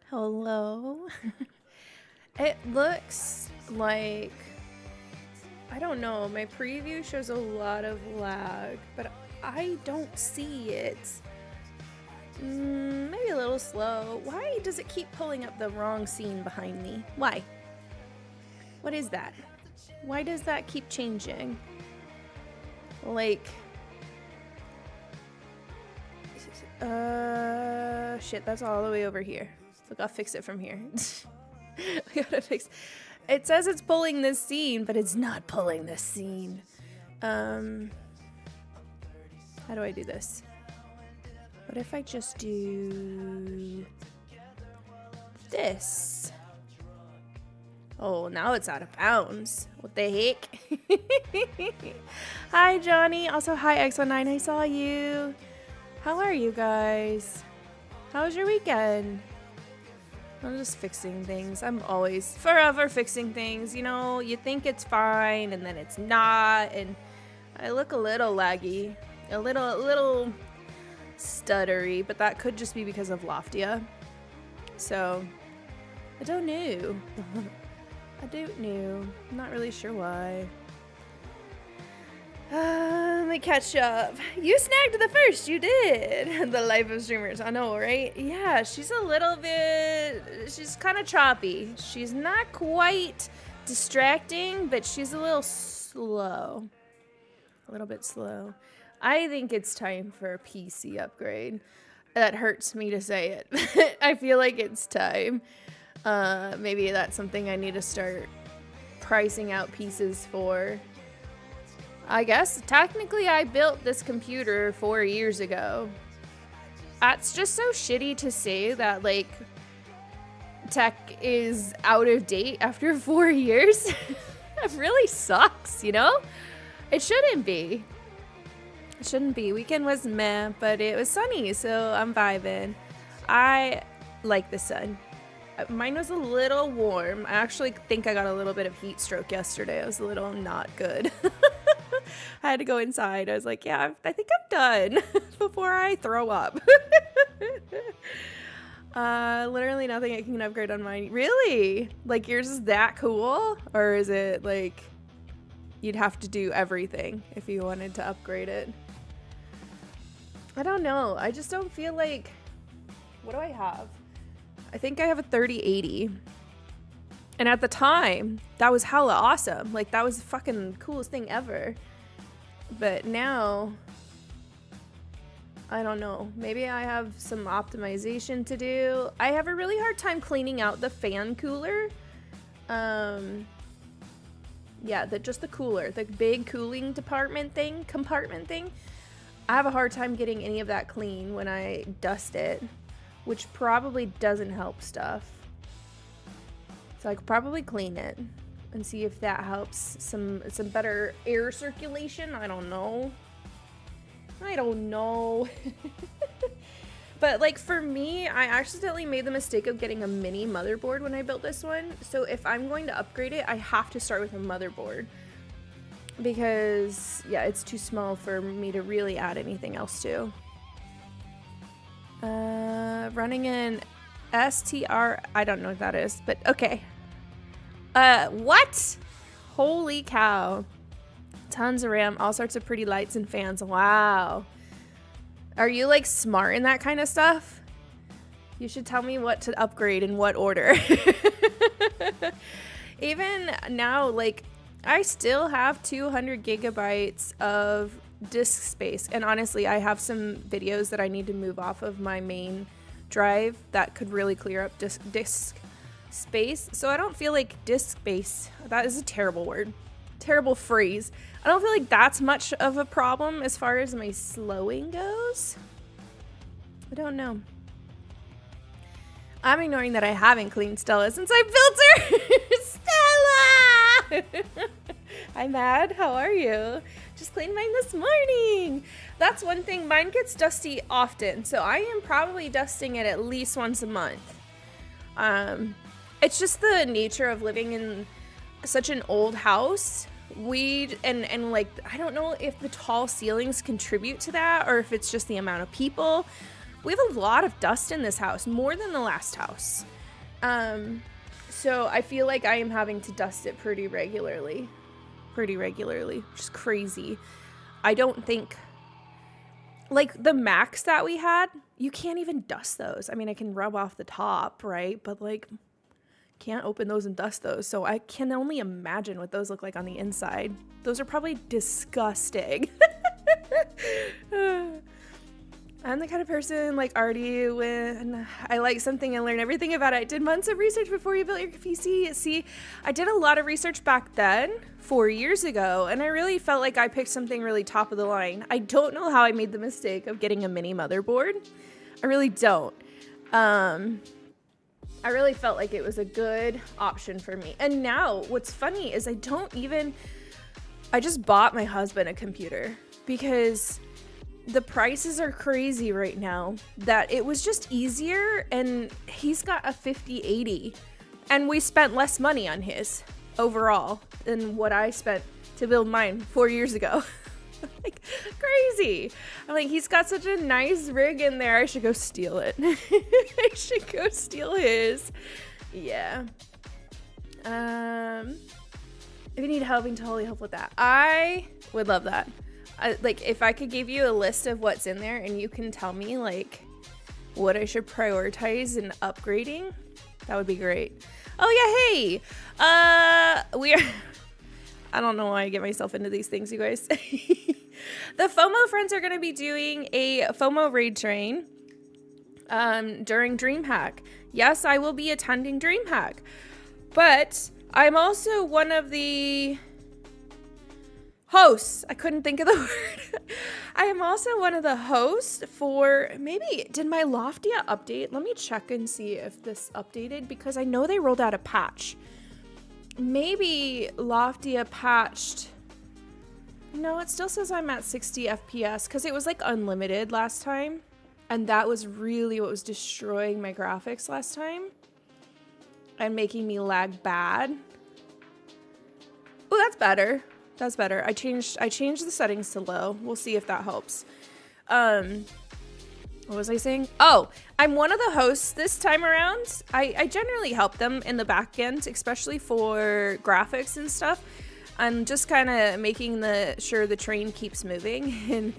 Hello. It looks like, I don't know, my preview shows a lot of lag, but I don't see it. Maybe a little slow. Why does it keep pulling up the wrong scene behind me? Why? What is that? Why does that keep changing? Like, shit, that's all the way over here. Look, I'll fix it from here. We gotta fix. It says it's pulling this scene, but it's not pulling this scene. How do I do this? What if I just do this? Oh, now it's out of bounds. What the heck? Hi, Johnny. Also, hi, X19. I saw you. How are you guys? How was your weekend? I'm just fixing things. I'm always forever fixing things. You know, you think it's fine and then it's not. And I look a little laggy, a little stuttery, but that could just be because of Loftia. So I don't know. I don't know. I'm not really sure why. Let me catch up. You snagged the first, you did. The life of streamers, I know, right? Yeah, she's a little bit, she's kind of choppy. She's not quite distracting, but she's a little slow. A little bit slow. I think it's time for a PC upgrade. That hurts me to say it. I feel like it's time. Maybe that's something I need to start pricing out pieces for. I guess technically I built this computer 4 years ago. That's just so shitty to say that like tech is out of date after 4 years. It really sucks, you know? It shouldn't be. It shouldn't be. Weekend was meh, but it was sunny, so I'm vibing. I like the sun. Mine was a little warm. I actually think I got a little bit of heat stroke yesterday. It was a little not good. I had to go inside. I was like, yeah, I think I'm done before I throw up. Literally nothing I can upgrade on mine. Really? Like yours is that cool? Or is it like you'd have to do everything if you wanted to upgrade it? I don't know. I just don't feel like... What do I have? I think I have a 3080. And at the time, that was hella awesome. Like, that was the fucking coolest thing ever. But now, I don't know. Maybe I have some optimization to do. I have a really hard time cleaning out the fan cooler. Yeah, just the cooler. The big cooling compartment thing. I have a hard time getting any of that clean when I dust it, which probably doesn't help stuff. So I could probably clean it and see if that helps some better air circulation. I don't know. But like for me, I accidentally made the mistake of getting a mini motherboard when I built this one. So if I'm going to upgrade it, I have to start with a motherboard. Because, yeah, it's too small for me to really add anything else to. Running in STR, I don't know what that is, but okay. What? Holy cow. Tons of RAM, all sorts of pretty lights and fans. Wow. Are you like smart in that kind of stuff? You should tell me what to upgrade in what order. Even now, like, I still have 200 gigabytes of disk space. And honestly, I have some videos that I need to move off of my main drive that could really clear up disk space. So I don't feel like disk space, that is a terrible word, terrible phrase. I don't feel like that's much of a problem as far as my slowing goes. I don't know. I'm ignoring that I haven't cleaned Stella since I built her. Stella! Hi, Mad. How are you? Just cleaned mine this morning. That's one thing. Mine gets dusty often, so I am probably dusting it at least once a month. It's just the nature of living in such an old house. And like, I don't know if the tall ceilings contribute to that or if it's just the amount of people. We have a lot of dust in this house, more than the last house. So I feel like I am having to dust it pretty regularly, which is crazy. I don't think, like, the Macs that we had, you can't even dust those. I mean, I can rub off the top, right? But, like, can't open those and dust those. So I can only imagine what those look like on the inside. Those are probably disgusting. I'm the kind of person, like, already when I like something and learn everything about it. I did months of research before you built your PC. See, I did a lot of research back then, 4 years ago, and I really felt like I picked something really top of the line. I don't know how I made the mistake of getting a mini motherboard. I really don't. I really felt like it was a good option for me. And now what's funny is I just bought my husband a computer because the prices are crazy right now, that it was just easier, and he's got a 5080 and we spent less money on his overall than what I spent to build mine 4 years ago. Like, crazy. I'm like, he's got such a nice rig in there, I should go steal it. I should go steal his. Yeah. If you need help, you can totally help with that. I would love that. Like, if I could give you a list of what's in there and you can tell me, like, what I should prioritize in upgrading, that would be great. Oh, yeah, hey! I don't know why I get myself into these things, you guys. The FOMO friends are going to be doing a FOMO raid train during DreamHack. Yes, I will be attending DreamHack. But I'm also one of the hosts. I couldn't think of the word. I am also one of the hosts for, maybe, did my Loftia update? Let me check and see if this updated, because I know they rolled out a patch. Maybe Loftia patched. No, it still says I'm at 60 FPS because it was like unlimited last time. And that was really what was destroying my graphics last time and making me lag bad. Oh, that's better. That's better. I changed the settings to low. We'll see if that helps. What was I saying? Oh, I'm one of the hosts this time around. I generally help them in the back end, especially for graphics and stuff. I'm just kind of making sure the train keeps moving. And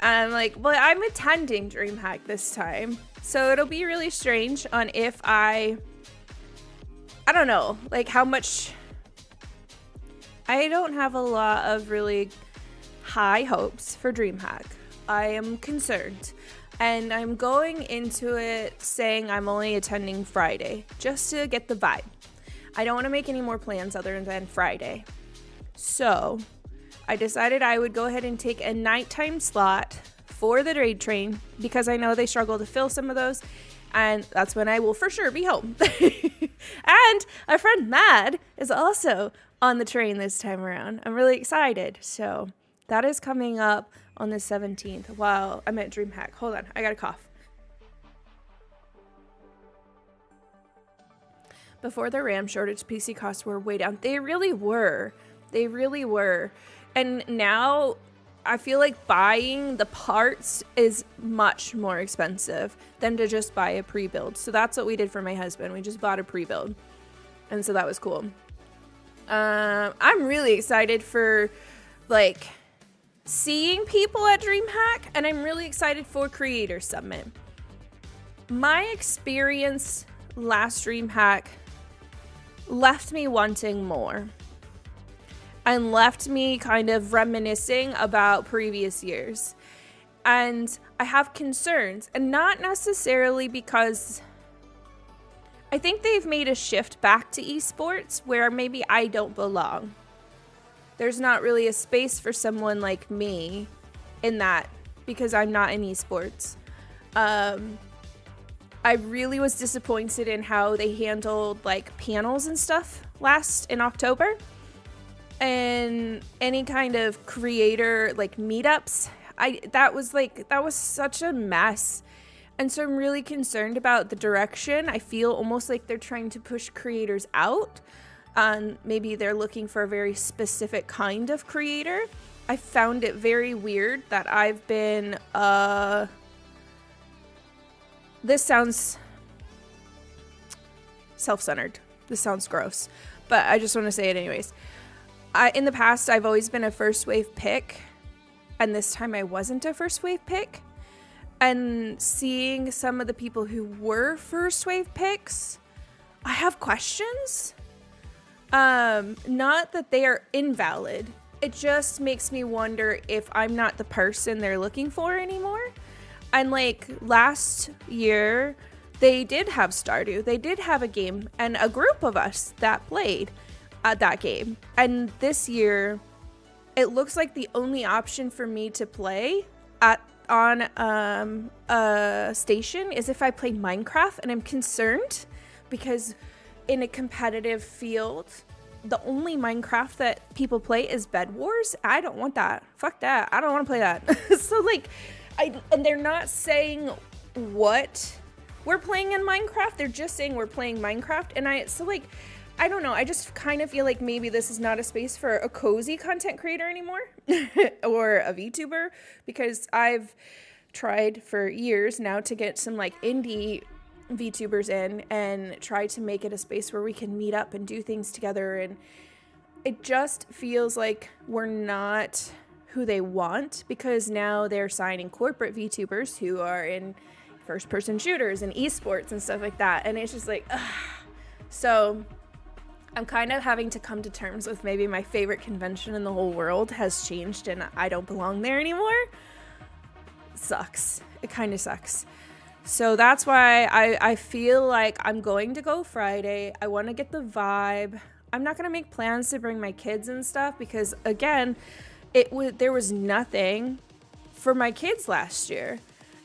I'm like, well, I'm attending DreamHack this time. So it'll be really strange on if I don't know, like how much. I don't have a lot of really high hopes for DreamHack. I am concerned. And I'm going into it saying I'm only attending Friday, just to get the vibe. I don't want to make any more plans other than Friday. So I decided I would go ahead and take a nighttime slot for the raid train, because I know they struggle to fill some of those. And that's when I will for sure be home. And our friend Mad is also on the train this time around. I'm really excited. So that is coming up on the 17th while I'm at DreamHack. Hold on, I got a cough. Before the RAM shortage, PC costs were way down. They really were. They really were. And now I feel like buying the parts is much more expensive than to just buy a pre-build. So that's what we did for my husband. We just bought a pre-build. And so that was cool. I'm really excited for, like, seeing people at DreamHack, and I'm really excited for Creator Summit. My experience last DreamHack left me wanting more and left me kind of reminiscing about previous years. And I have concerns, and not necessarily because I think they've made a shift back to esports where maybe I don't belong. There's not really a space for someone like me in that, because I'm not in esports. I really was disappointed in how they handled like panels and stuff in October. And any kind of creator like meetups, that was such a mess. And so I'm really concerned about the direction. I feel almost like they're trying to push creators out. Maybe they're looking for a very specific kind of creator. I found it very weird that I've been, this sounds self-centered. This sounds gross, but I just want to say it anyways. In the past, I've always been a first wave pick, and this time I wasn't a first wave pick. And seeing some of the people who were first wave picks, I have questions. Not that they are invalid. It just makes me wonder if I'm not the person they're looking for anymore. And like last year, they did have Stardew. They did have a game and a group of us that played at that game. And this year, it looks like the only option for me to play on a station is if I play Minecraft, and I'm concerned because in a competitive field, the only Minecraft that people play is Bed Wars. I don't want that. Fuck that. I don't want to play that. So like, and they're not saying what we're playing in Minecraft. They're just saying we're playing Minecraft, and I don't know. I just kind of feel like maybe this is not a space for a cozy content creator anymore or a VTuber, because I've tried for years now to get some like indie VTubers in and try to make it a space where we can meet up and do things together. And it just feels like we're not who they want, because now they're signing corporate VTubers who are in first person shooters and esports and stuff like that. And it's just like, ugh. So I'm kind of having to come to terms with maybe my favorite convention in the whole world has changed and I don't belong there anymore. It sucks. It kind of sucks. So that's why I feel like I'm going to go Friday. I want to get the vibe. I'm not going to make plans to bring my kids and stuff because, again, there was nothing for my kids last year.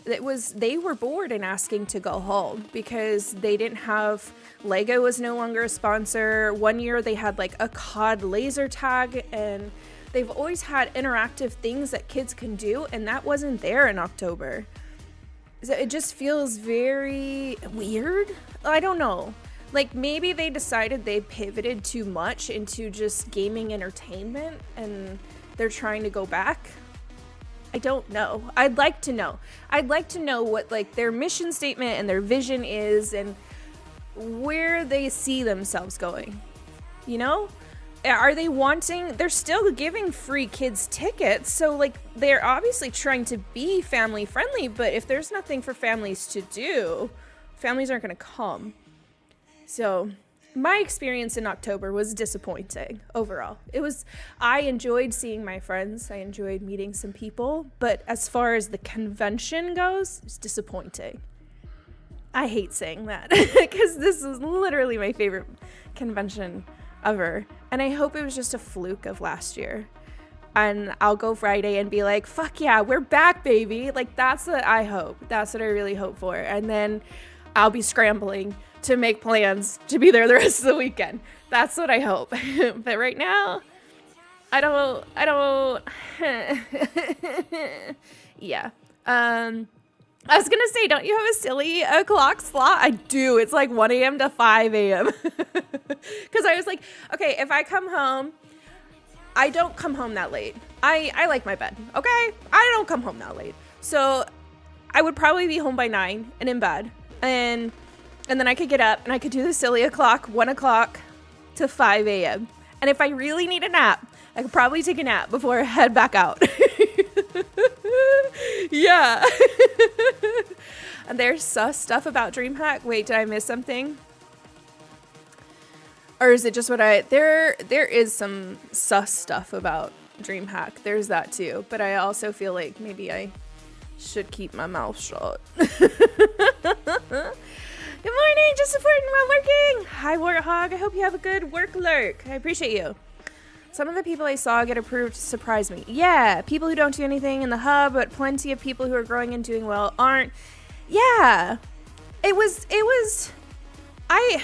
They were bored and asking to go home because they didn't have, Lego was no longer a sponsor. One year they had like a COD laser tag, and they've always had interactive things that kids can do, and that wasn't there in October. So it just feels very weird. I don't know. Like maybe they decided they pivoted too much into just gaming entertainment and they're trying to go back. I don't know. I'd like to know. I'd like to know what like their mission statement and their vision is and where they see themselves going. You know? Are they they're still giving free kids tickets, so like they're obviously trying to be family friendly, but if there's nothing for families to do, families aren't going to come. So my experience in October was disappointing overall. I enjoyed seeing my friends. I enjoyed meeting some people, but as far as the convention goes, it's disappointing. I hate saying that because this is literally my favorite convention ever. And I hope it was just a fluke of last year. And I'll go Friday and be like, fuck yeah, we're back, baby. Like that's what I hope. That's what I really hope for. And then I'll be scrambling to make plans to be there the rest of the weekend. That's what I hope. But right now, I don't yeah. I was gonna say, don't you have a silly o'clock slot? I do. It's like 1 a.m. to 5 a.m. Because I was like, okay, if I come home, I don't come home that late. I like my bed, okay? I don't come home that late. So I would probably be home by 9 and in bed. And then I could get up and I could do the silly o'clock, 1 o'clock to 5 a.m. And if I really need a nap, I could probably take a nap before I head back out. Yeah. And there's sus stuff about DreamHack. Wait, did I miss something? Or is it just there is some sus stuff about DreamHack. There's that too. But I also feel like maybe I should keep my mouth shut. Good morning, just supporting while working. Hi, Warthog. I hope you have a good work lurk. I appreciate you. Some of the people I saw get approved surprised me. Yeah, people who don't do anything in the hub, but plenty of people who are growing and doing well aren't. Yeah, it was. I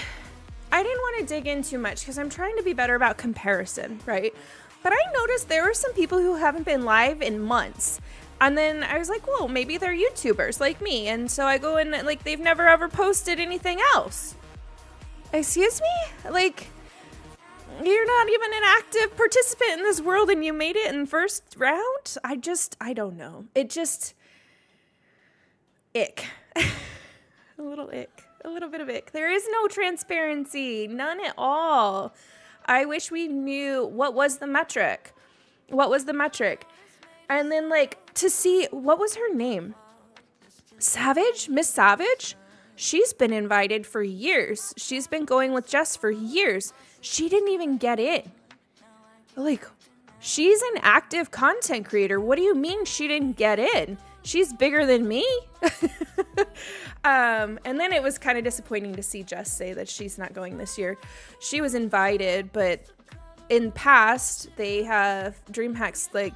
didn't want to dig in too much because I'm trying to be better about comparison, right? But I noticed there were some people who haven't been live in months. And then I was like, well, maybe they're YouTubers like me. And so I go in, like, they've never ever posted anything else. Excuse me? Like, you're not even an active participant in this world and you made it in first round? I don't know. It just, ick. A little ick. A little bit of ick. There is no transparency. None at all. I wish we knew what was the metric. What was the metric? And then, like, to see, what was her name? Savage? Miss Savage? She's been invited for years. She's been going with Jess for years. She didn't even get in. Like, she's an active content creator. What do you mean she didn't get in? She's bigger than me. And then it was kind of disappointing to see Jess say that she's not going this year. She was invited, but in past, they have DreamHack's, like,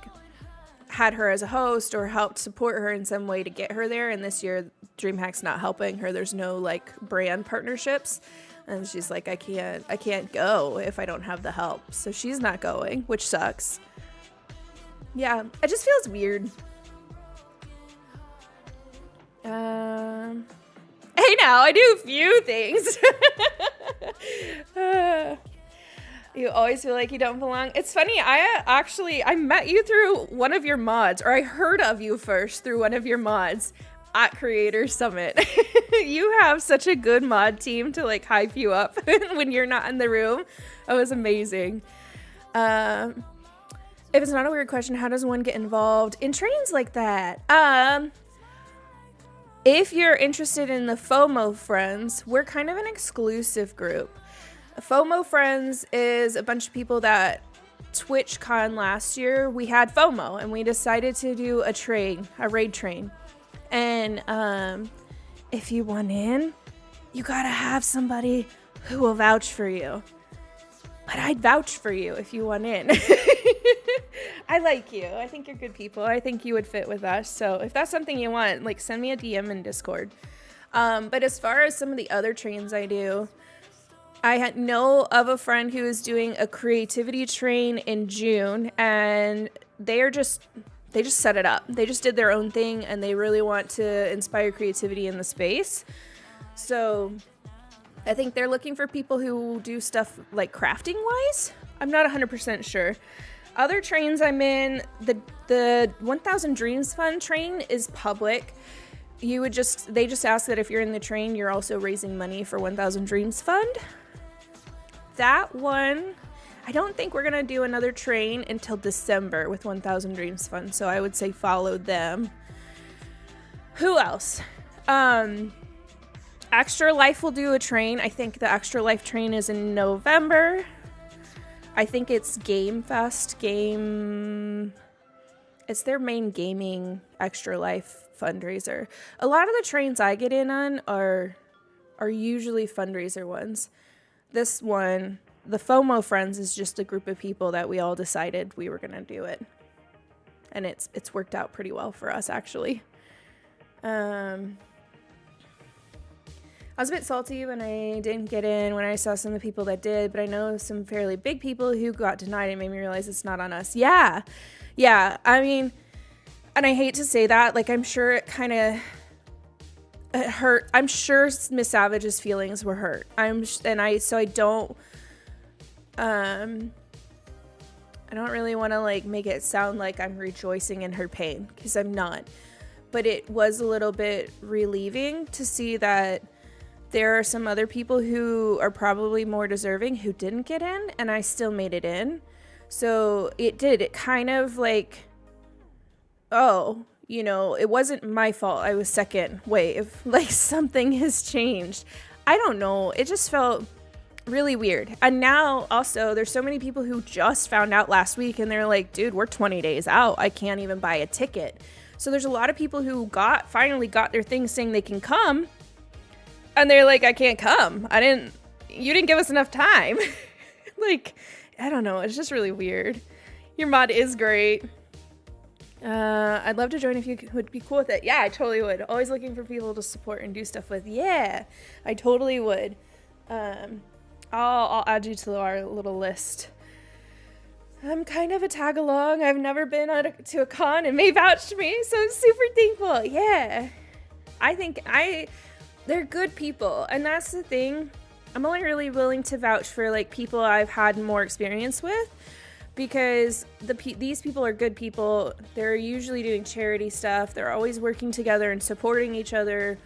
had her as a host or helped support her in some way to get her there. And this year, DreamHack's not helping her. There's no, like, brand partnerships. And she's like, I can't go if I don't have the help. So she's not going, which sucks. Yeah, it just feels weird. Hey, now I do a few things. You always feel like you don't belong. It's funny. I met you through one of your mods, or I heard of you first through one of your mods at Creator Summit. You have such a good mod team to, like, hype you up when you're not in the room. It was amazing. If it's not a weird question, how does one get involved in trains like that? If you're interested in the FOMO Friends, we're kind of an exclusive group. FOMO Friends is a bunch of people that TwitchCon last year, we had FOMO and we decided to do a raid train. And if you want in, you gotta have somebody who will vouch for you. But I'd vouch for you if you want in. I like you. I think you're good people. I think you would fit with us. So if that's something you want, like, send me a DM in Discord. But as far as some of the other trains I do, I know of a friend who is doing a creativity train in June, and they just set it up. They just did their own thing, and they really want to inspire creativity in the space. So I think they're looking for people who do stuff like crafting wise. I'm not 100% sure. Other trains I'm in, the 1000 Dreams Fund train is public. They just ask that if you're in the train, you're also raising money for 1000 Dreams Fund. That one, I don't think we're gonna do another train until December with 1000 Dreams Fund, so I would say follow them. Who else? Extra Life will do a train. I think the Extra Life train is in November. I think it's Game Fest. It's their main gaming Extra Life fundraiser. A lot of the trains I get in on are usually fundraiser ones. This one, the FOMO Friends, is just a group of people that we all decided we were gonna do it, and it's worked out pretty well for us, actually. I was a bit salty when I didn't get in when I saw some of the people that did, but I know some fairly big people who got denied. It made me realize it's not on us. Yeah. I mean, and I hate to say that, like, I'm sure it hurt. I'm sure Miss Savage's feelings were hurt. I don't really want to, like, make it sound like I'm rejoicing in her pain, because I'm not. But it was a little bit relieving to see that there are some other people who are probably more deserving who didn't get in, and I still made it in. So it kind of, like, it wasn't my fault. I was second wave. Like, something has changed. I don't know. It just felt really weird. And now also there's so many people who just found out last week, and they're like, dude, we're 20 days out. I can't even buy a ticket. So there's a lot of people who finally got their thing saying they can come, and they're like, I can't come. You didn't give us enough time. Like, I don't know. It's just really weird. Your mod is great. I'd love to join if you would be cool with it. Yeah, I totally would. Always looking for people to support and do stuff with. Yeah, I totally would. I'll add you to our little list. I'm kind of a tag along. I've never been to a con, and May vouched me, so I'm super thankful. Yeah, I think they're good people, and that's the thing. I'm only really willing to vouch for, like, people I've had more experience with, because these people are good people. They're usually doing charity stuff. They're always working together and supporting each other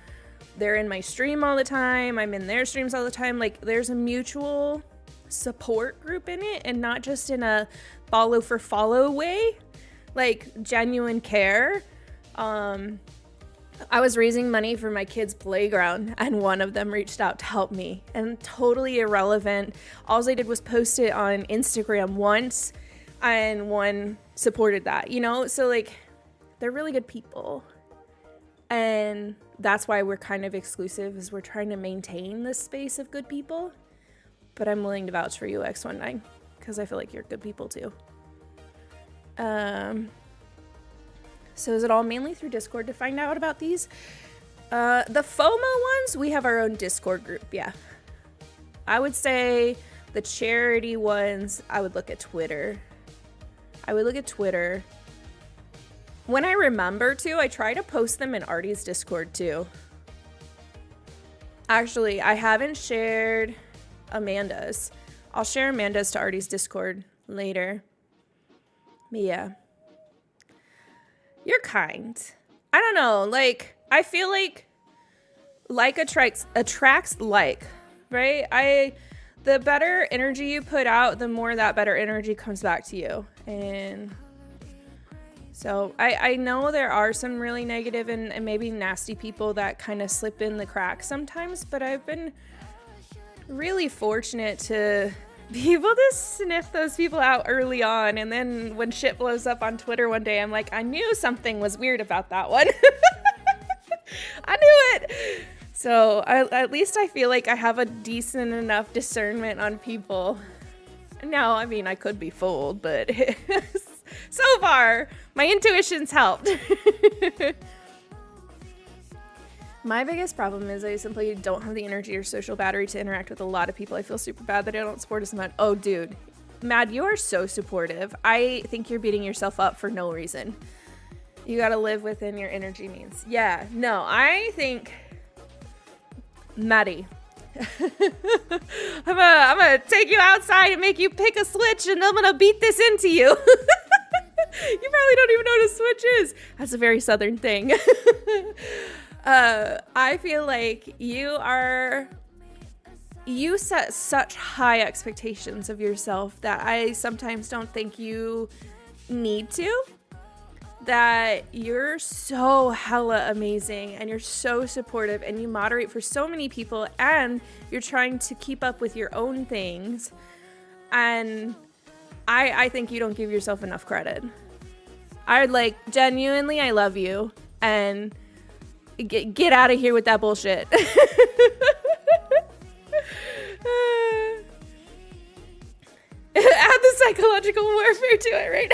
They're in my stream all the time. I'm in their streams all the time. Like, there's a mutual support group in it, and not just in a follow for follow way, like genuine care. I was raising money for my kids' playground, and one of them reached out to help me, and totally irrelevant. All I did was post it on Instagram once, and one supported that, you know? So like, they're really good people. And that's why we're kind of exclusive, is we're trying to maintain this space of good people. But I'm willing to vouch for you, X19, because I feel like you're good people too. So is it all mainly through Discord to find out about these? The FOMO ones, we have our own Discord group, yeah. I would say the charity ones, I would look at Twitter. When I remember to, I try to post them in Artie's Discord too. Actually, I haven't shared Amanda's. I'll share Amanda's to Artie's Discord later. But yeah. You're kind. I don't know, like, I feel like attracts like, right? The better energy you put out, the more that better energy comes back to you. And so I know there are some really negative and maybe nasty people that kind of slip in the cracks sometimes, but I've been really fortunate to be able to sniff those people out early on. And then when shit blows up on Twitter one day, I'm like, I knew something was weird about that one. I knew it. So at least I feel like I have a decent enough discernment on people. Now, I mean, I could be fooled, but so far, my intuition's helped. My biggest problem is I simply don't have the energy or social battery to interact with a lot of people. I feel super bad that I don't support as much. Oh, dude. Mad, you are so supportive. I think you're beating yourself up for no reason. You gotta live within your energy means. Yeah, no, I think... Maddie. I'm gonna take you outside and make you pick a switch, and I'm gonna beat this into you. You probably don't even know what a switch is. That's a very Southern thing. I feel like you set such high expectations of yourself that I sometimes don't think you need to. That you're so hella amazing, and you're so supportive, and you moderate for so many people, and you're trying to keep up with your own things. And I think you don't give yourself enough credit. Genuinely, I love you, and get out of here with that bullshit. Add the psychological warfare to it, right?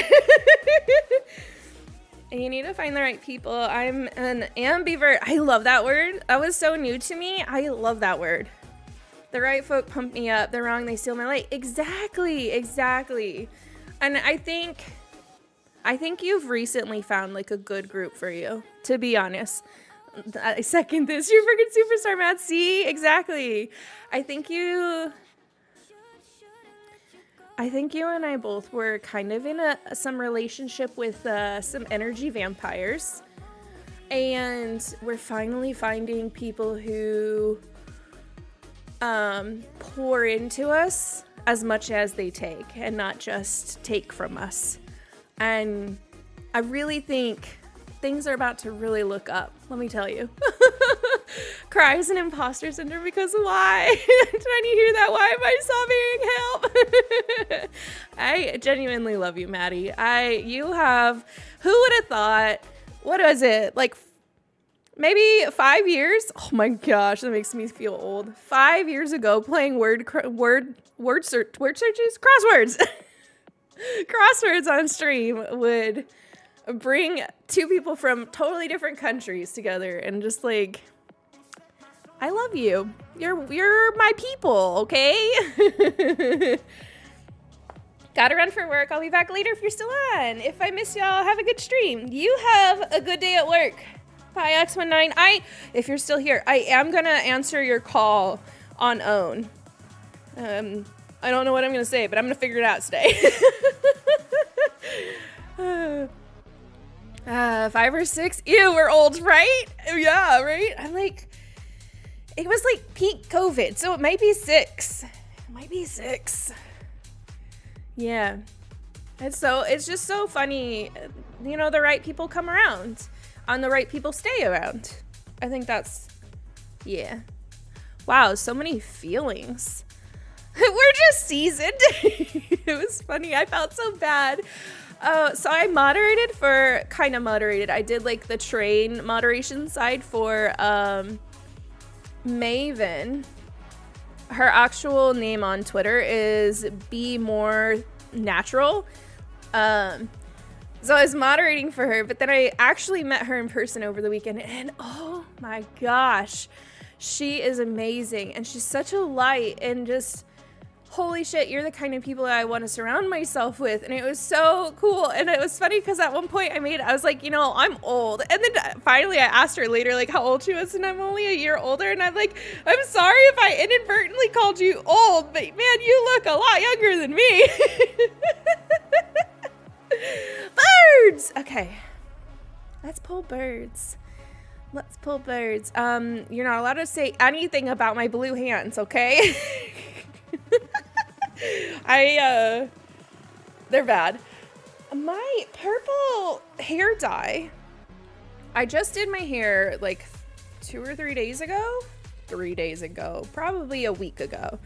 And you need to find the right people. I'm an ambivert. I love that word. That was so new to me. I love that word. The right folk pump me up. The wrong, they steal my light. Exactly. And I think you've recently found like a good group for you, to be honest. I second this. You're freaking superstar, Matt. See? Exactly. I think you and I both were kind of in some relationship with some energy vampires. And we're finally finding people who pour into us as much as they take, and not just take from us. And I really think things are about to really look up, let me tell you. Cries and imposter syndrome, because why? Did I need to hear that? Why am I sobbing? Help. I genuinely love you, Maddie. Who would have thought, what was it? Like maybe 5 years? Oh my gosh, that makes me feel old. 5 years ago, playing word searches? Crosswords. Crosswords on stream would bring two people from totally different countries together, and just like, I love you. You're my people, okay? Gotta run for work. I'll be back later if you're still on. If I miss y'all, have a good stream. You have a good day at work. Bye, X19. If you're still here, I am gonna answer your call on OWN. I don't know what I'm gonna say, but I'm gonna figure it out today. 5 or 6. Ew, we're old, right? Yeah, right? I'm like, it was like peak COVID, so it might be 6. It might be 6. Yeah. It's just so funny. You know, the right people come around and the right people stay around. I think that's, yeah. Wow, so many feelings. We're just seasoned. It was funny. I felt so bad. So I moderated. I did like the train moderation side for Maven. Her actual name on Twitter is Be More Natural. So I was moderating for her, but then I actually met her in person over the weekend, and oh my gosh, she is amazing, and she's such a light, and just holy shit, you're the kind of people that I want to surround myself with. And it was so cool. And it was funny because at one point I was like, you know, I'm old. And then finally I asked her later, like, how old she was. And I'm only a year older. And I'm like, I'm sorry if I inadvertently called you old, but man, you look a lot younger than me. Birds. Okay. Let's pull birds. You're not allowed to say anything about my blue hands, okay? They're bad. My purple hair dye, I just did my hair like 2 or 3 days ago. 3 days ago, probably a week ago.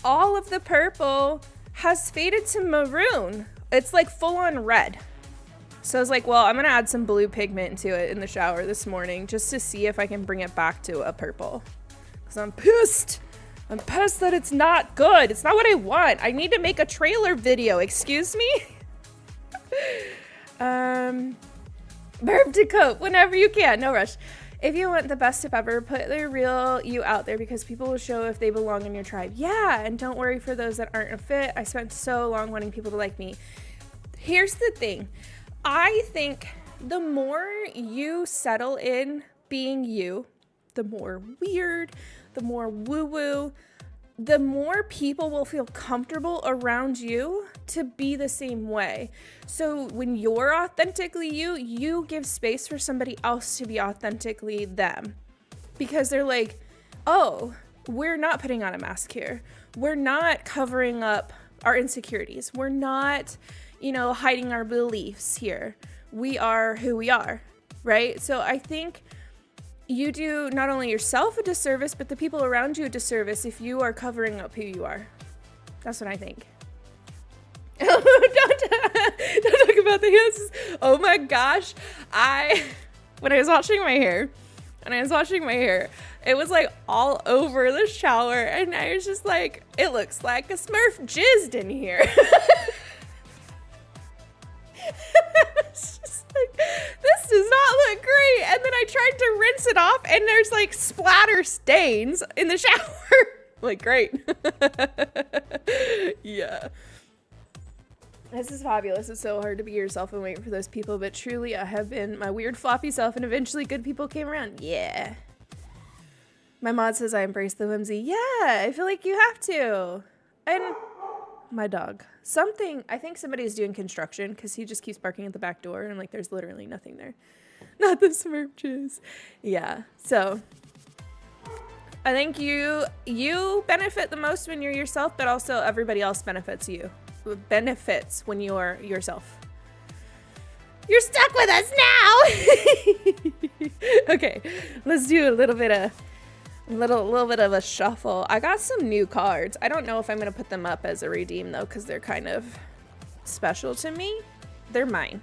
All of the purple has faded to maroon. It's like full on red. So I was like, well, I'm gonna add some blue pigment to it in the shower this morning just to see if I can bring it back to a purple. Because I'm pissed. I'm pissed that it's not good. It's not what I want. I need to make a trailer video. Excuse me? Verb to cope whenever you can. No rush. If you want the best tip ever, put the real you out there because people will show if they belong in your tribe. Yeah, and don't worry for those that aren't a fit. I spent so long wanting people to like me. Here's the thing. I think the more you settle in being you, the more weird, the more woo-woo, the more people will feel comfortable around you to be the same way. So when you're authentically you, you give space for somebody else to be authentically them. Because they're like, oh, we're not putting on a mask here. We're not covering up our insecurities. We're not, hiding our beliefs here. We are who we are, right? So I think you do not only yourself a disservice, but the people around you a disservice if you are covering up who you are. That's what I think. don't talk about the hands. Oh my gosh. When I was washing my hair, it was like all over the shower. And I was just like, it looks like a Smurf jizzed in here. It's just like, this does not look great. And then I tried to rinse it off and there's like splatter stains in the shower. Like, great. Yeah. This is fabulous. It's so hard to be yourself and wait for those people, but truly I have been my weird floppy self and eventually good people came around. Yeah. My mod says I embrace the whimsy. Yeah, I feel like you have to. And my dog. I think somebody's doing construction because he just keeps barking at the back door and I'm like, there's literally nothing there. Not the Smurfs. Yeah. So I think you benefit the most when you're yourself, but also everybody else benefits when you're yourself. You're stuck with us now. Okay, let's do a little bit of a shuffle. I got some new cards. I don't know if I'm gonna put them up as a redeem though, because they're kind of special to me. They're mine.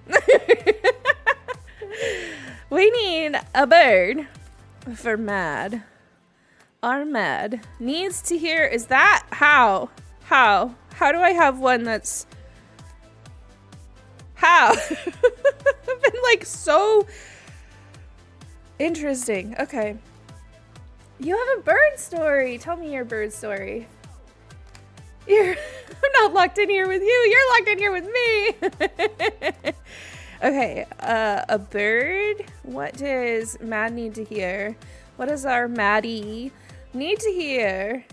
We need a bird for Mad. Our Mad needs to hear. Is that how do I have one that's how? I've been like so interesting. Okay. You have a bird story. Tell me your bird story. I'm not locked in here with you. You're locked in here with me. Okay. A bird. What does Mad need to hear? What does our Maddie need to hear?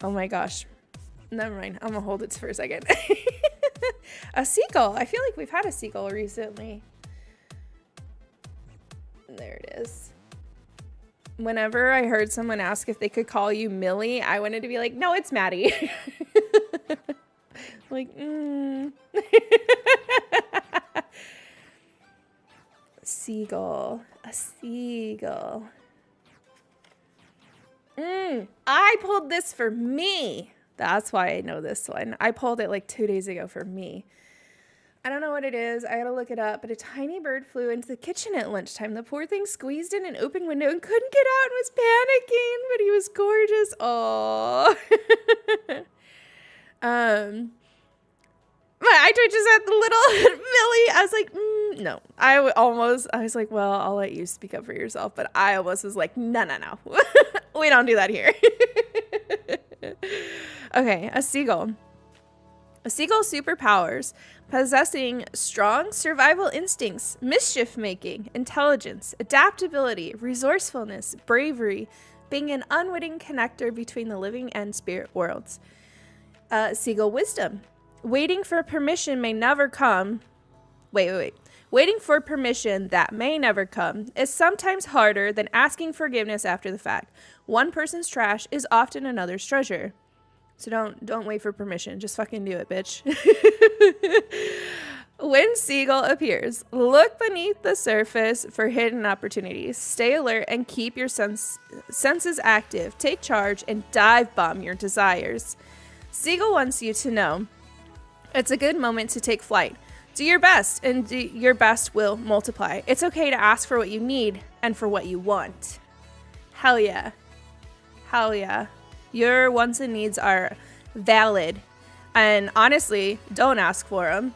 Oh my gosh. Never mind. I'm gonna hold it for a second. A seagull. I feel like we've had a seagull recently. There it is. whenever I heard someone ask if they could call you Millie, I wanted to be like, no, it's Maddie. Like, Seagull. A seagull. I pulled this for me. That's why I know this one. I pulled it like 2 days ago for me. I don't know what it is. I gotta look it up. But a tiny bird flew into the kitchen at lunchtime. The poor thing squeezed in an open window and couldn't get out and was panicking. But he was gorgeous. Oh. I just had the little Millie. I was like, no. I was like, well, I'll let you speak up for yourself. But I almost was like, no. We don't do that here. Okay, a seagull. A seagull's superpowers: possessing strong survival instincts, mischief-making, intelligence, adaptability, resourcefulness, bravery, being an unwitting connector between the living and spirit worlds. Seagull wisdom: waiting for permission may never come. Wait. Waiting for permission that may never come is sometimes harder than asking forgiveness after the fact. One person's trash is often another's treasure. So don't wait for permission. Just fucking do it, bitch. When seagull appears, look beneath the surface for hidden opportunities. Stay alert and keep your senses active. Take charge and dive bomb your desires. Seagull wants you to know it's a good moment to take flight. Do your best, and your best will multiply. It's okay to ask for what you need and for what you want. Hell yeah. Hell yeah. Your wants and needs are valid. And honestly, don't ask for them.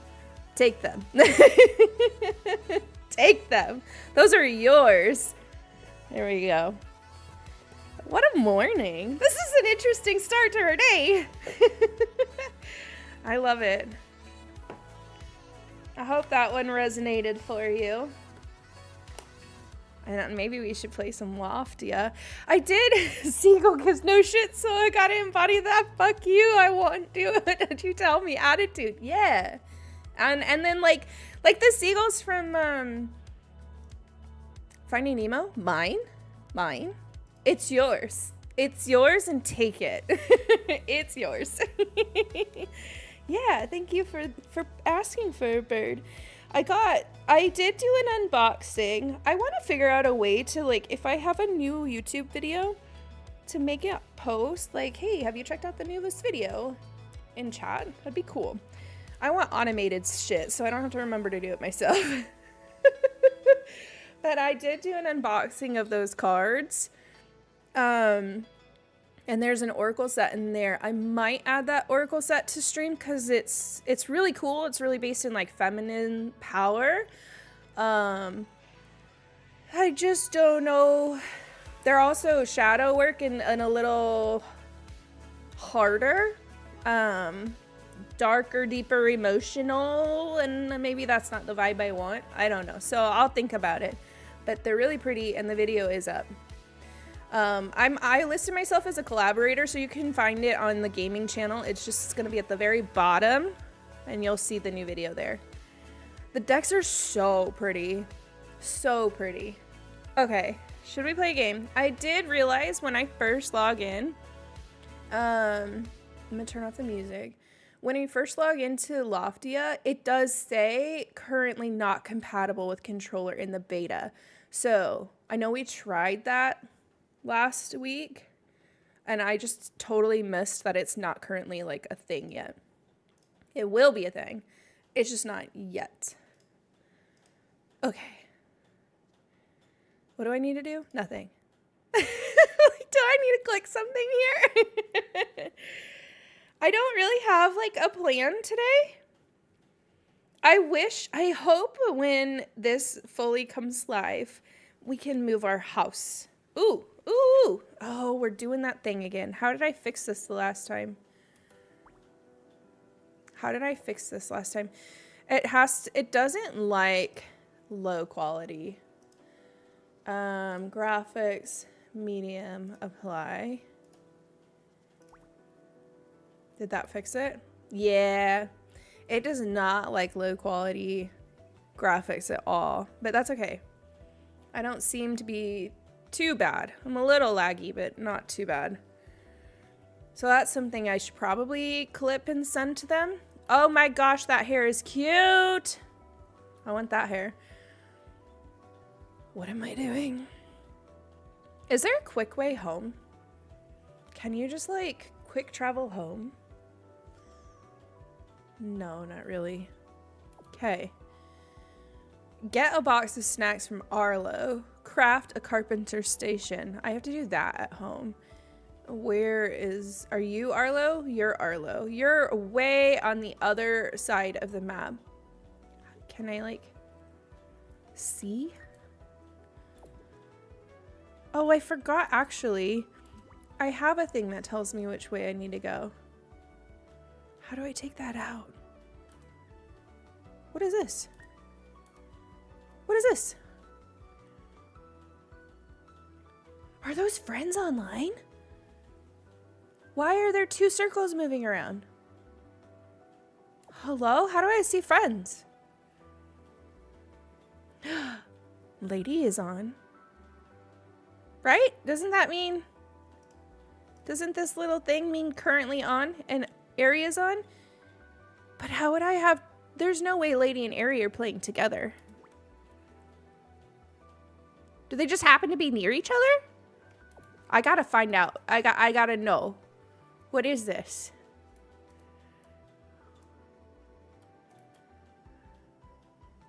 Take them. Take them. Those are yours. There we go. What a morning. This is an interesting start to her day. I love it. I hope that one resonated for you. And maybe we should play some Loftia. I did. Seagull gives no shit, so I gotta embody that. Fuck you. I won't do it. Don't you tell me. Attitude. Yeah. And then like the seagulls from Finding Nemo. Mine. It's yours. It's yours, and take it. It's yours. Yeah, thank you for asking for a bird. I did do an unboxing. I want to figure out a way to, like, if I have a new YouTube video, to make it post, like, hey, have you checked out the newest video in chat? That'd be cool. I want automated shit, so I don't have to remember to do it myself. But I did do an unboxing of those cards. And there's an oracle set in there. I might add that oracle set to stream because it's really cool. It's really based in like feminine power. I just don't know. They're also shadow work and a little harder, darker, deeper, emotional, and maybe that's not the vibe I want. I don't know. So I'll think about it. But they're really pretty, and the video is up. I listed myself as a collaborator, so you can find it on the gaming channel. It's just going to be at the very bottom, and you'll see the new video there. The decks are so pretty. So pretty. Okay, should we play a game? I did realize when I first log in, I'm going to turn off the music. When you first log into Loftia, it does say currently not compatible with controller in the beta. So I know we tried that last week, and I just totally missed that it's not currently like a thing yet. It will be a thing. It's just not yet. Okay. What do I need to do? Nothing. Do I need to click something here? I don't really have like a plan today. I hope when this fully comes live, we can move our house. Ooh. Oh, we're doing that thing again. How did I fix this the last time? It doesn't like low quality. Graphics, medium, apply. Did that fix it? Yeah. It does not like low quality graphics at all, but that's okay. I don't seem to be too bad. I'm a little laggy, but not too bad. So that's something I should probably clip and send to them. Oh my gosh, that hair is cute. I want that hair. What am I doing? Is there a quick way home? Can you just like quick travel home? No, not really. Okay. Get a box of snacks from Arlo. Craft a carpenter station. I have to do that at home. Are you Arlo? You're Arlo. You're way on the other side of the map. Can I like see? Oh, I forgot actually. I have a thing that tells me which way I need to go. How do I take that out? What is this? What is this? Are those friends online? Why are there two circles moving around? Hello? How do I see friends? Lady is on. Right? Doesn't that mean... Doesn't this little thing mean currently on and Area's on? But how would I have... There's no way Lady and Area are playing together. Do they just happen to be near each other? I gotta find out. I gotta know. What is this?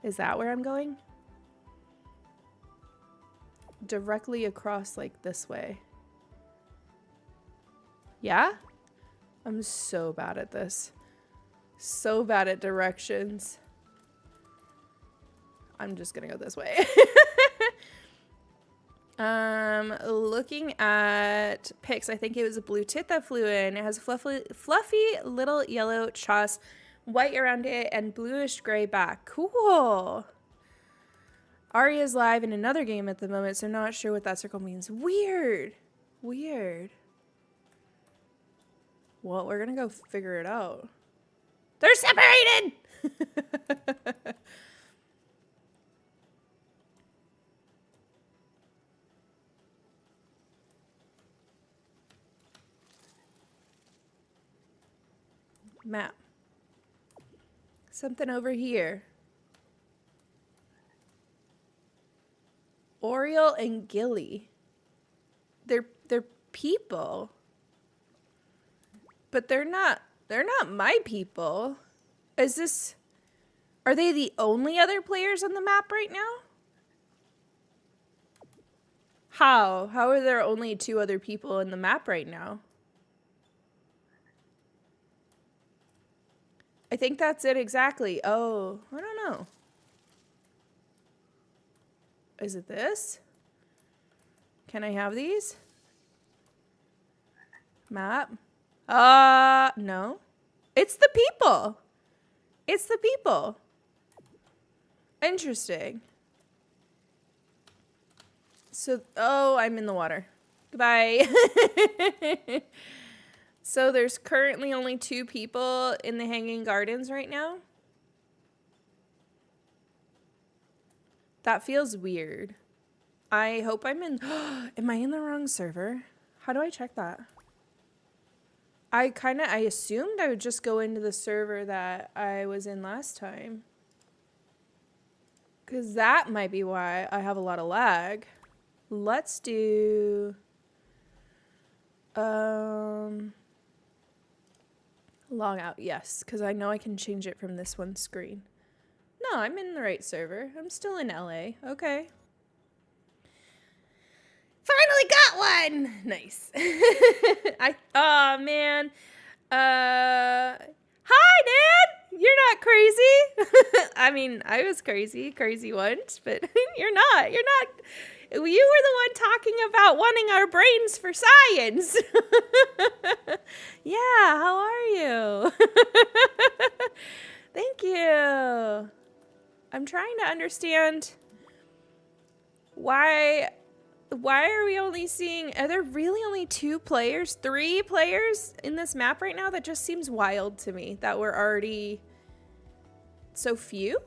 Is that where I'm going? Directly across like this way. Yeah? I'm so bad at this. So bad at directions. I'm just gonna go this way. Looking at pics, I think it was a blue tit that flew in. It has a fluffy little yellow choss, white around it, and bluish gray back. Cool. Arya's live in another game at the moment, so not sure what that circle means. Weird. Weird. Well, we're gonna go figure it out. They're separated! Map. Something over here. Oriole and Gilly. They're people. But they're not my people. Are they the only other players on the map right now? How are there only 2 other people in the map right now? I think that's it exactly. Oh, I don't know. Is it this? Can I have these? Map? No. It's the people. It's the people. Interesting. So, oh, I'm in the water. Goodbye. So there's currently only 2 people in the Hanging Gardens right now. That feels weird. I hope I'm in... Am I in the wrong server? How do I check that? I assumed I would just go into the server that I was in last time. Because that might be why I have a lot of lag. Let's do... log out, yes, because I know I can change it from this one screen. No, I'm in the right server. I'm still in LA. Okay. Finally got one! Nice. Oh man. Hi, Dad! You're not crazy. I mean, I was crazy once, but you're not. You were the one talking about wanting our brains for science. Yeah, how are you? Thank you. I'm trying to understand why are we only seeing, are there really only 2 players, 3 players in this map right now? That just seems wild to me that we're already so few.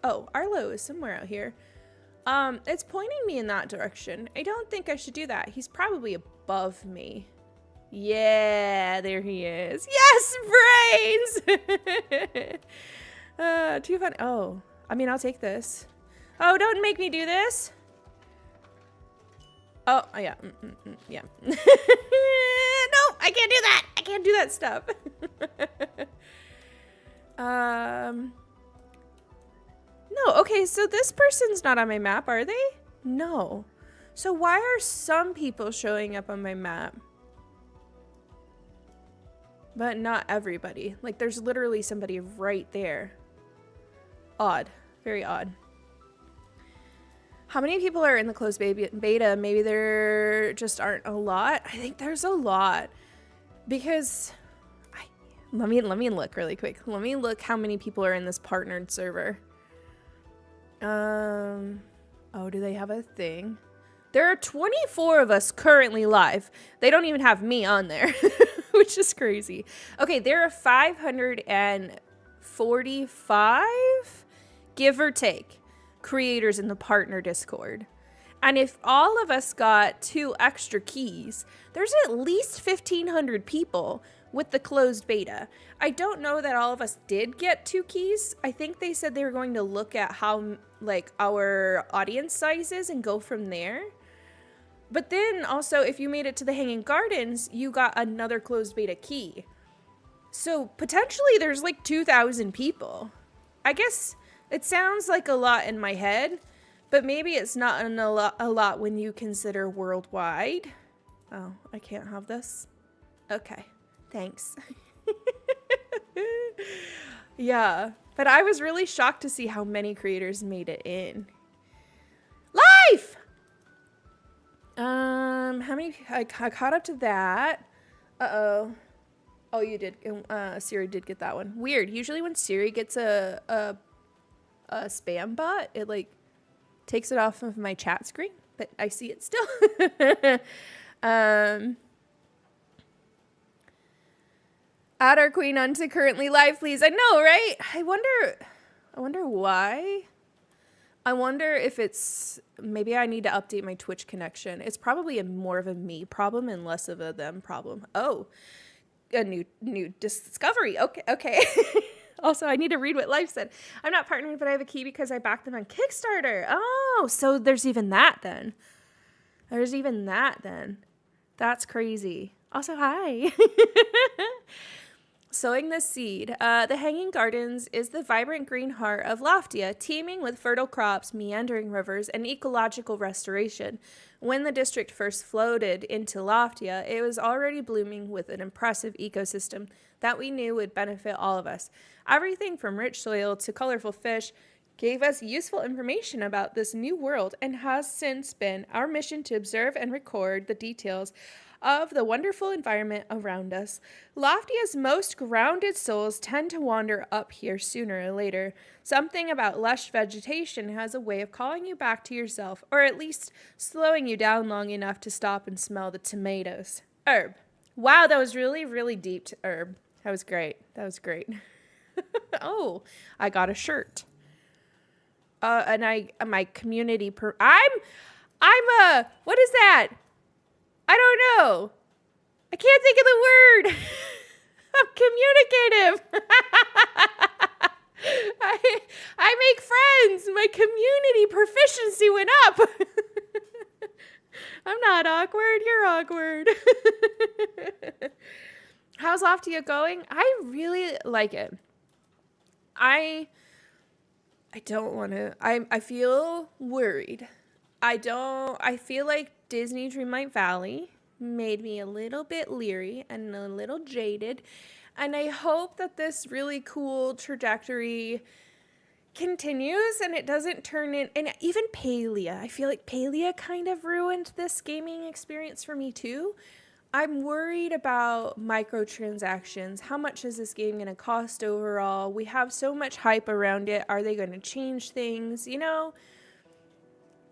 Oh, Arlo is somewhere out here. It's pointing me in that direction. I don't think I should do that. He's probably above me. Yeah, there he is. Yes, brains! Too fun. Oh, I mean, I'll take this. Oh, don't make me do this. Oh, yeah. Yeah. No, I can't do that. I can't do that stuff. No, okay, so this person's not on my map, are they? No. So why are some people showing up on my map? But not everybody. Like, there's literally somebody right there. Odd. Very odd. How many people are in the closed beta? Maybe there just aren't a lot. I think there's a lot. Because... Let me look really quick. Let me look how many people are in this partnered server. Oh, do they have a thing? There are 24 of us currently live. They don't even have me on there, which is crazy. Okay, there are 545, give or take, creators in the partner Discord. And if all of us got 2 extra keys, there's at least 1,500 people with the closed beta. I don't know that all of us did get 2 keys. I think they said they were going to look at how, like, our audience sizes and go from there. But then also, if you made it to the Hanging Gardens, you got another closed beta key. So potentially there's like 2,000 people. I guess it sounds like a lot in my head, but maybe it's not a lot when you consider worldwide. Oh, I can't have this. Okay, thanks. Yeah, but I was really shocked to see how many creators made it in. Life! How many? I caught up to that. Uh-oh. Oh, you did. Siri did get that one. Weird. Usually when Siri gets a spam bot, it like takes it off of my chat screen, but I see it still. Add our queen onto currently live, please. I know, right? I wonder why. I wonder if it's, maybe I need to update my Twitch connection. It's probably more of a me problem and less of a them problem. Oh, a new discovery. Okay. Also, I need to read what Life said. I'm not partnering, but I have a key because I backed them on Kickstarter. Oh, so there's even that then. That's crazy. Also, hi. Sowing the seed. The Hanging Gardens is the vibrant green heart of Loftia, teeming with fertile crops, meandering rivers, and ecological restoration. When the district first floated into Loftia, it was already blooming with an impressive ecosystem that we knew would benefit all of us. Everything from rich soil to colorful fish gave us useful information about this new world and has since been our mission to observe and record the details of the wonderful environment around us. Loftia's most grounded souls tend to wander up here sooner or later. Something about lush vegetation has a way of calling you back to yourself, or at least slowing you down long enough to stop and smell the tomatoes. Herb. Wow, that was really, really deep, Herb. That was great. Oh, I got a shirt. And my community I'm what is that? I don't know. I can't think of the word. I'm communicative. I make friends. My community proficiency went up. I'm not awkward. You're awkward. How's Loftia going? I really like it. I don't want to. I feel worried. I feel like Disney Dreamlight Valley made me a little bit leery and a little jaded. And I hope that this really cool trajectory continues and it doesn't turn in. And even Palia. I feel like Palia kind of ruined this gaming experience for me too. I'm worried about microtransactions. How much is this game going to cost overall? We have so much hype around it. Are they going to change things? You know?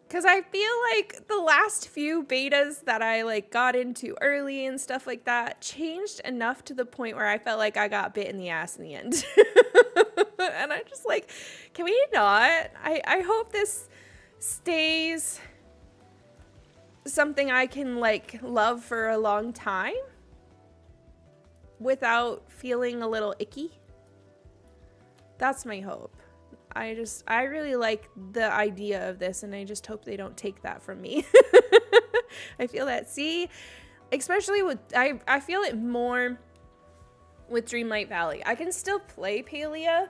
Because I feel like the last few betas that I like got into early and stuff like that changed enough to the point where I felt like I got bit in the ass in the end. And I'm just like, can we not? I hope this stays something I can like love for a long time without feeling a little icky. That's my hope. I really like the idea of this, and I just hope they don't take that from me. I feel that. See, especially with, I feel it more with Dreamlight Valley. I can still play Palia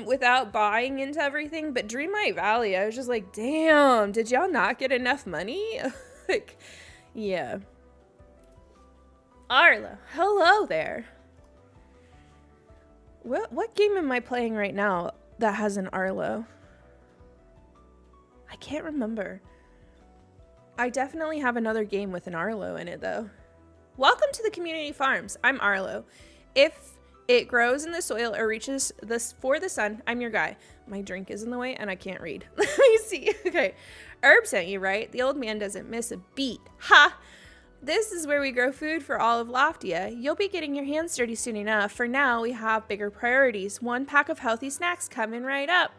without buying into everything, but Dreamlight Valley, I was just like, damn, did y'all not get enough money? Like, yeah. Arlo, hello there. What game am I playing right now that has an Arlo? I can't remember. I definitely have another game with an Arlo in it, though. Welcome to the community farms. I'm Arlo. If it grows in the soil or reaches for the sun, I'm your guy. My drink is in the way and I can't read. Let me see. Okay. Herb sent you, right? The old man doesn't miss a beat. Ha! This is where we grow food for all of Loftia. You'll be getting your hands dirty soon enough. For now, we have bigger priorities. 1 pack of healthy snacks coming right up.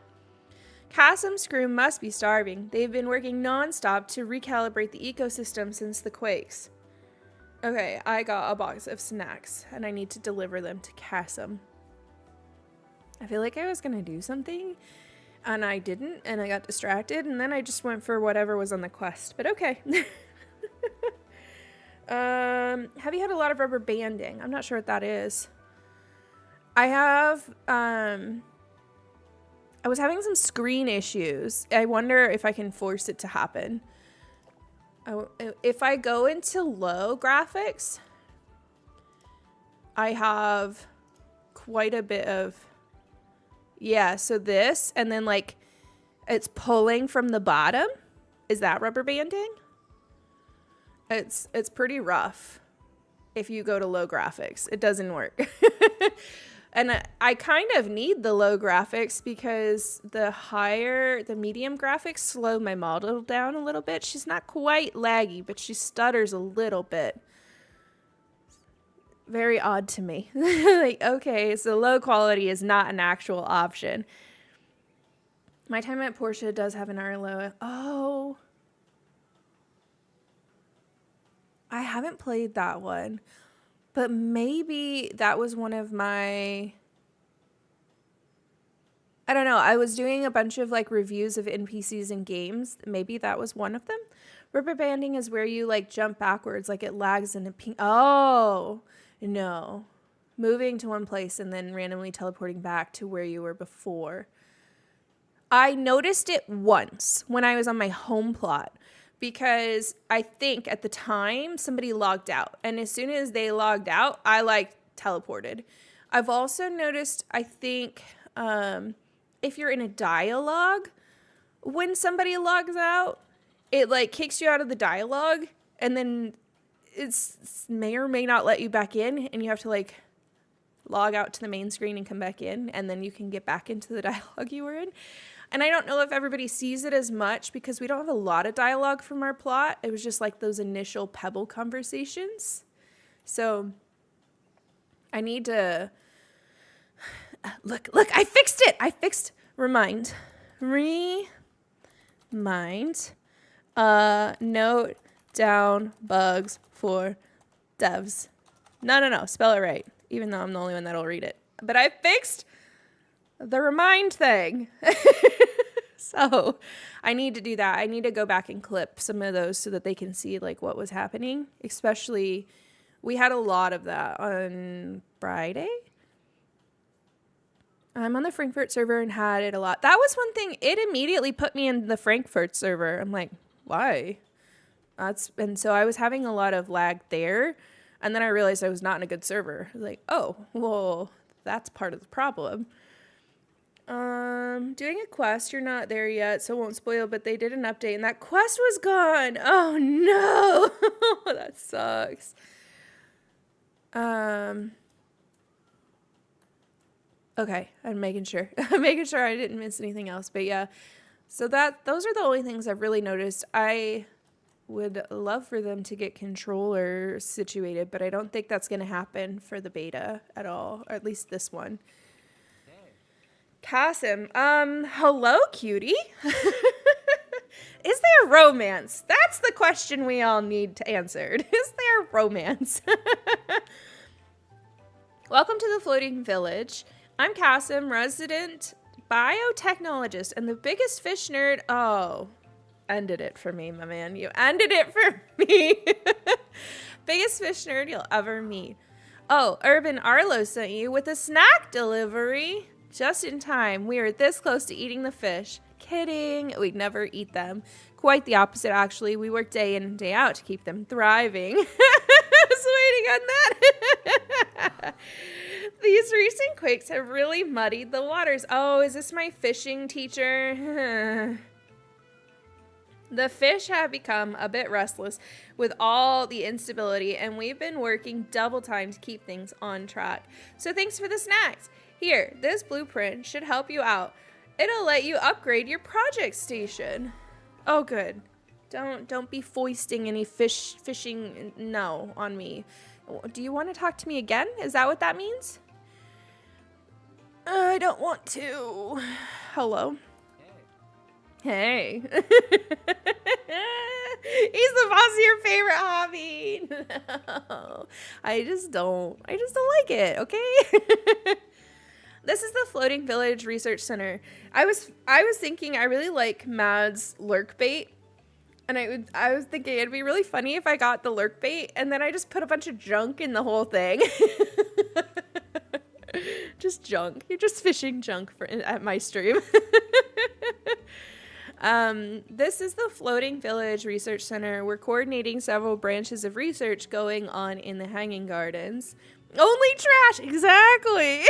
Cassim's crew must be starving. They've been working non-stop to recalibrate the ecosystem since the quakes. Okay, I got a box of snacks, and I need to deliver them to Cassim. I feel like I was going to do something, and I didn't, and I got distracted, and then I just went for whatever was on the quest. But okay. Have you had a lot of rubber banding? I'm not sure what that is. I have, I was having some screen issues. I wonder if I can force it to happen. If I go into low graphics, I have quite a bit of, yeah, so this, and then like, it's pulling from the bottom. Is that rubber banding? It's pretty rough if you go to low graphics. It doesn't work. And I kind of need the low graphics because the medium graphics slow my model down a little bit. She's not quite laggy, but she stutters a little bit. Very odd to me. Like, okay, so low quality is not an actual option. My Time at Portia does have an Arlo. Oh. I haven't played that one, but maybe that was one of my, I don't know. I was doing a bunch of like reviews of NPCs in games. Maybe that was one of them. Rubber banding is where you like jump backwards, like it lags in a ping. Oh, no. Moving to one place and then randomly teleporting back to where you were before. I noticed it once when I was on my home plot. Because I think at the time somebody logged out. And as soon as they logged out, I like teleported. I've also noticed, I think, if you're in a dialogue, when somebody logs out, it like kicks you out of the dialogue. And then it's may or may not let you back in. And you have to like log out to the main screen and come back in. And then you can get back into the dialogue you were in. And I don't know if everybody sees it as much because we don't have a lot of dialogue from our plot. It was just like those initial Pebble conversations. So I need to look, I fixed it. Remind. Note down bugs for devs. No. Spell it right. Even though I'm the only one that'll read it. But I fixed the remind thing. So I need to do that. I need to go back and clip some of those so that they can see like what was happening. Especially, we had a lot of that on Friday. I'm on the Frankfurt server and had it a lot. That was one thing. It immediately put me in the Frankfurt server. I'm like, why? And so I was having a lot of lag there. And then I realized I was not in a good server. I was like, oh, well, that's part of the problem. Doing a quest, you're not there yet, so it won't spoil, but they did an update and that quest was gone. Oh no. That sucks. Okay, I'm making sure. I'm making sure I didn't miss anything else, but yeah. So those are the only things I've really noticed. I would love for them to get controllers situated, but I don't think that's going to happen for the beta at all, or at least this one. Cassim, hello, cutie. Is there romance? That's the question we all need to answer. Is there romance? Welcome to the Floating Village. I'm Cassim, resident biotechnologist and the biggest fish nerd. Oh, ended it for me, my man. You ended it for me. Biggest fish nerd you'll ever meet. Oh, Urban Arlo sent you with a snack delivery. Just in time. We are this close to eating the fish. Kidding. We'd never eat them. Quite the opposite, actually. We work day in and day out to keep them thriving. I was waiting on that. These recent quakes have really muddied the waters. Oh, is this my fishing teacher? The fish have become a bit restless with all the instability, and we've been working double time to keep things on track. So thanks for the snacks. Here, this blueprint should help you out. It'll let you upgrade your project station. Oh, good. Don't be foisting any fishing no on me. Do you want to talk to me again? Is that what that means? I don't want to. Hello. Hey. He's the boss of your favorite hobby. No. I just don't like it, okay? This is the Floating Village Research Center. I was thinking I really like Mad's lurk bait. And I was thinking it'd be really funny if I got the lurk bait and then I just put a bunch of junk in the whole thing. Just junk. You're just fishing junk at my stream. This is the Floating Village Research Center. We're coordinating several branches of research going on in the Hanging Gardens. Only trash! Exactly!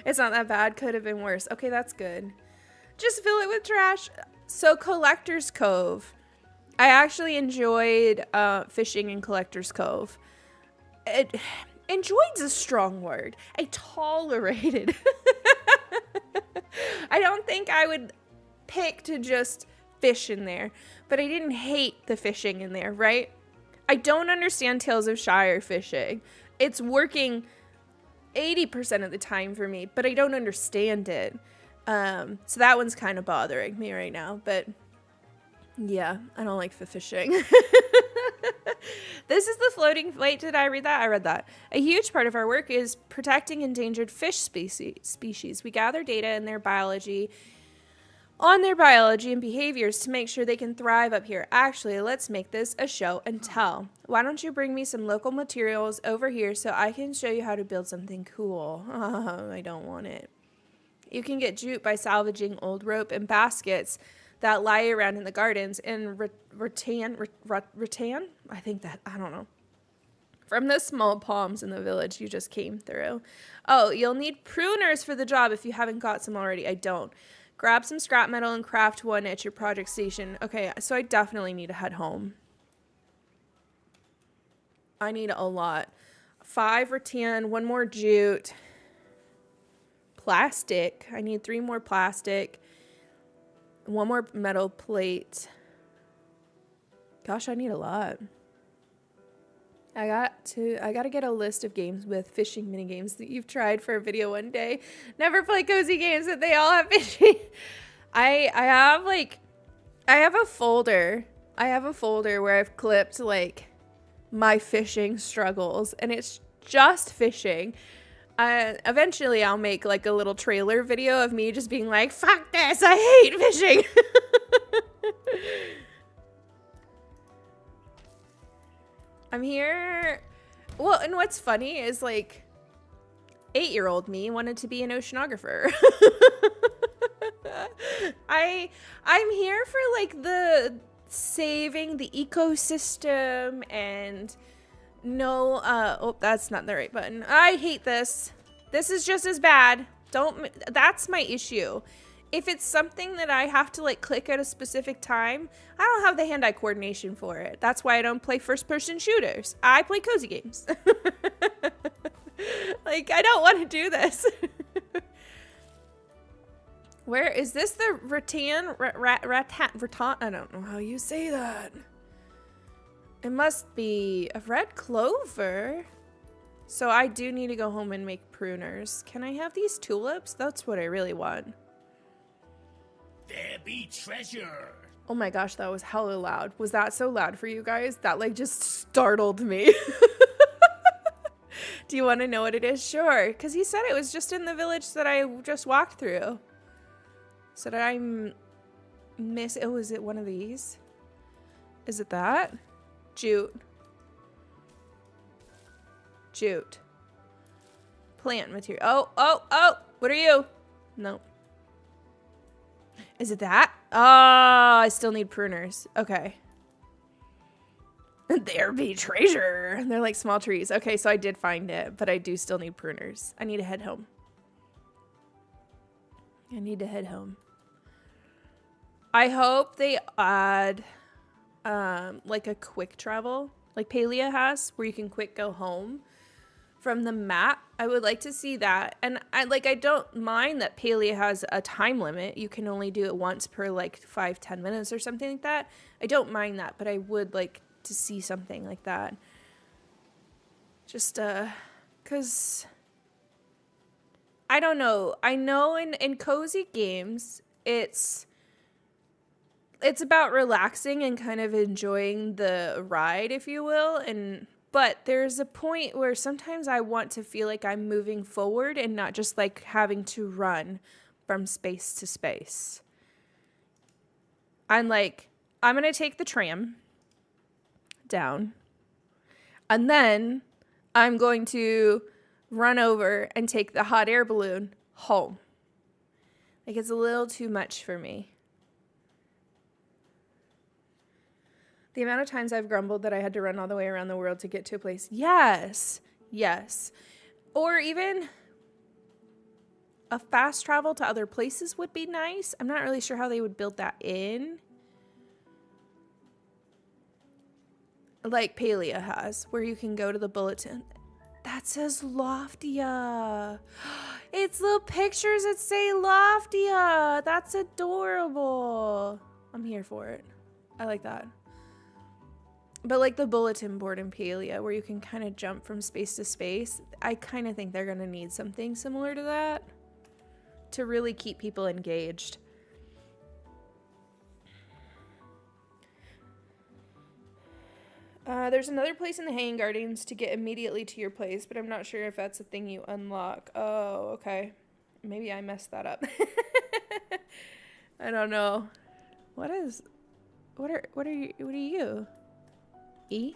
It's not that bad. Could have been worse. Okay, that's good. Just fill it with trash. So, Collector's Cove. I actually enjoyed fishing in Collector's Cove. Enjoyed's a strong word. I tolerated. I don't think I would pick to just fish in there, but I didn't hate the fishing in there, right? I don't understand Tales of Shire fishing. It's working 80% of the time for me, but I don't understand it. So that one's kind of bothering me right now, but yeah, I don't like the fishing. This is the floating... Wait, did I read that? I read that. A huge part of our work is protecting endangered fish species. We gather data on their biology and behaviors to make sure they can thrive up here. Actually, let's make this a show and tell. Why don't you bring me some local materials over here so I can show you how to build something cool? Oh, I don't want it. You can get jute by salvaging old rope and baskets that lie around in the gardens in rattan? I think that, I don't know. From the small palms in the village you just came through. Oh, you'll need pruners for the job if you haven't got some already. I don't. Grab some scrap metal and craft one at your project station. Okay, so I definitely need to head home. I need a lot. 5 rattan, 1 more jute. Plastic. I need 3 more plastic. 1 more metal plate. Gosh, I need a lot. I got to get a list of games with fishing mini games that you've tried for a video one day. Never play cozy games that they all have fishing. I have a folder. I have a folder where I've clipped like my fishing struggles, and it's just fishing. Eventually I'll make like a little trailer video of me just being like, fuck this, I hate fishing. I'm here. Well, and what's funny is like 8-year-old me wanted to be an oceanographer. I'm here for like the saving the ecosystem and no, oh, that's not the right button. I hate this. This is just as bad. That's my issue. If it's something that I have to like click at a specific time, I don't have the hand-eye coordination for it. That's why I don't play first-person shooters. I play cozy games. Like, I don't want to do this. Where is this the rattan? Rattan? I don't know how you say that. It must be a red clover. So I do need to go home and make pruners. Can I have these tulips? That's what I really want. There be treasure. Oh my gosh, that was hella loud. Was that so loud for you guys? That like just startled me. Do you want to know what it is? Sure. Because he said it was just in the village that I just walked through. So did I miss? Oh, is it one of these? Is it that? Jute. Jute. Plant material. Oh. What are you? No. Is it that? Oh, I still need pruners. Okay. There be treasure. They're like small trees. Okay, so I did find it, but I do still need pruners. I need to head home. I hope they add like a quick travel like Palia has, where you can quick go home from the map. I would like to see that. And I don't mind that Palia has a time limit. You can only do it once per like 5-10 minutes or something like that. I don't mind that, but I would like to see something like that. Just because I don't know. I know in cozy games it's about relaxing and kind of enjoying the ride, if you will. But there's a point where sometimes I want to feel like I'm moving forward and not just like having to run from space to space. I'm like, I'm going to take the tram down, and then I'm going to run over and take the hot air balloon home. Like, it's a little too much for me. The amount of times I've grumbled that I had to run all the way around the world to get to a place. Yes. Or even a fast travel to other places would be nice. I'm not really sure how they would build that in. Like Palia has, where you can go to the bulletin. That says Loftia. It's little pictures that say Loftia. That's adorable. I'm here for it. I like that. But like the bulletin board in Palia, where you can kind of jump from space to space, I kind of think they're going to need something similar to that to really keep people engaged. There's another place in the Hanging Gardens to get immediately to your place, but I'm not sure if that's a thing you unlock. Oh, okay. Maybe I messed that up. I don't know. What are you? E?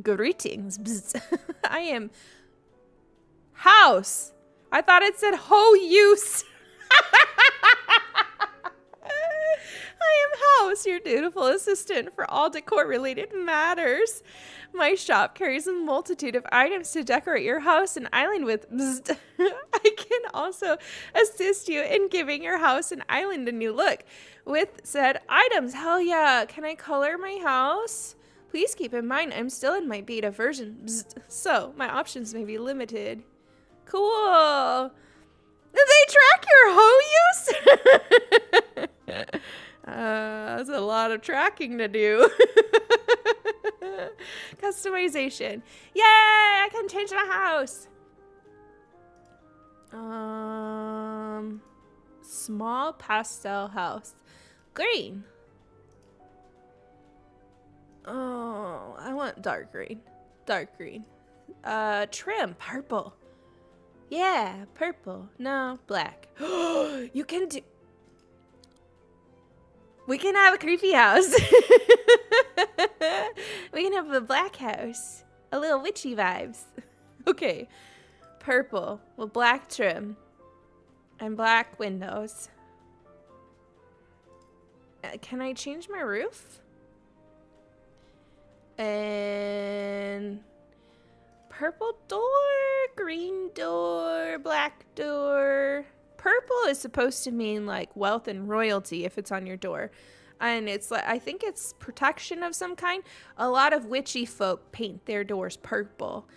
Greetings. I am house. I thought it said ho use. I am house, your dutiful assistant for all decor-related matters. My shop carries a multitude of items to decorate your house and island with. I can also assist you in giving your house and island a new look with said items. Hell yeah. Can I color my house? Please keep in mind I'm still in my beta version, so my options may be limited. Cool. Did they track your hoe use? That's a lot of tracking to do. Customization. Yay! I can change my house. Small pastel house. Green. Oh, I want dark green. Dark green. Trim. Purple. Yeah, purple. No, black. You can do... We can have a creepy house. We can have a black house. A little witchy vibes. Okay. Purple with black trim. And black windows. Can I change my roof? And purple door, green door, black door. Purple is supposed to mean like wealth and royalty if it's on your door. And it's like, I think it's protection of some kind. A lot of witchy folk paint their doors purple.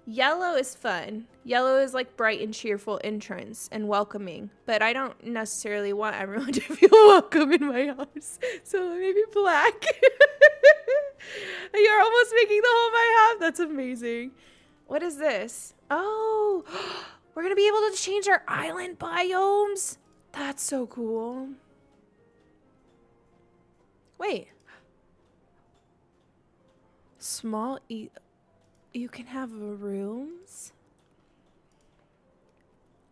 Yellow is fun. Yellow is like bright and cheerful entrance and welcoming. But I don't necessarily want everyone to feel welcome in my house. So maybe black. You're almost making the home I have. That's amazing. What is this? Oh, we're going to be able to change our island biomes. That's so cool. Wait. Small you can have rooms?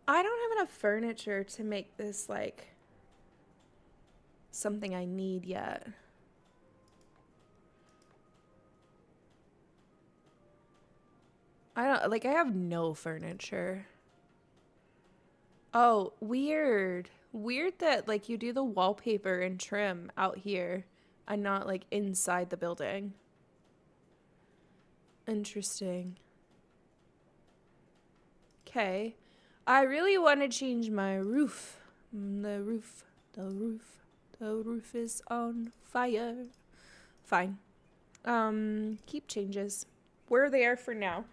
I don't have enough furniture to make this like something I need yet. I have no furniture. Oh, weird. Weird that like you do the wallpaper and trim out here and not like inside the building. Interesting. Okay. I really want to change my roof. The roof is on fire. Fine. Keep changes. We're there for now.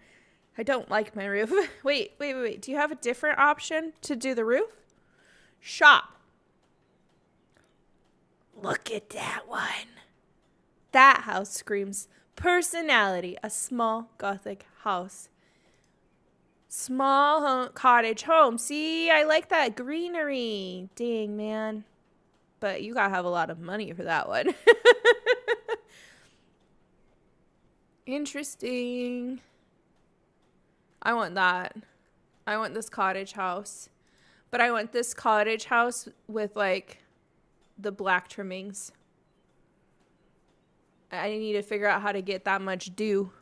I don't like my roof. Wait. Do you have a different option to do the roof? Shop. Look at that one. That house screams personality. A small Gothic house. Small cottage home. See, I like that greenery. Dang, man. But you gotta have a lot of money for that one. Interesting. I want that. I want this cottage house. But I want this cottage house with like the black trimmings. I need to figure out how to get that much dew.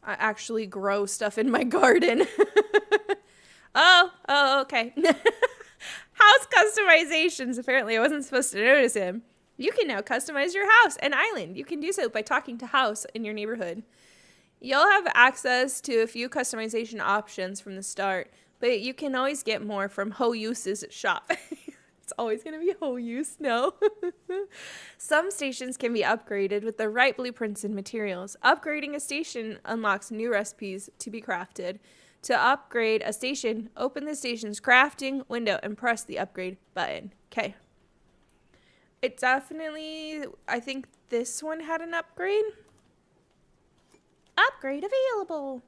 I actually grow stuff in my garden. Oh, okay. House customizations. Apparently I wasn't supposed to notice him. You can now customize your house and island. You can do so by talking to house in your neighborhood. You'll have access to a few customization options from the start, but you can always get more from HeyAmethyst's shop. It's always going to be HeyAmethys, no. Some stations can be upgraded with the right blueprints and materials. Upgrading a station unlocks new recipes to be crafted. To upgrade a station, open the station's crafting window and press the upgrade button. Okay. It definitely, I think this one had an upgrade. Upgrade available.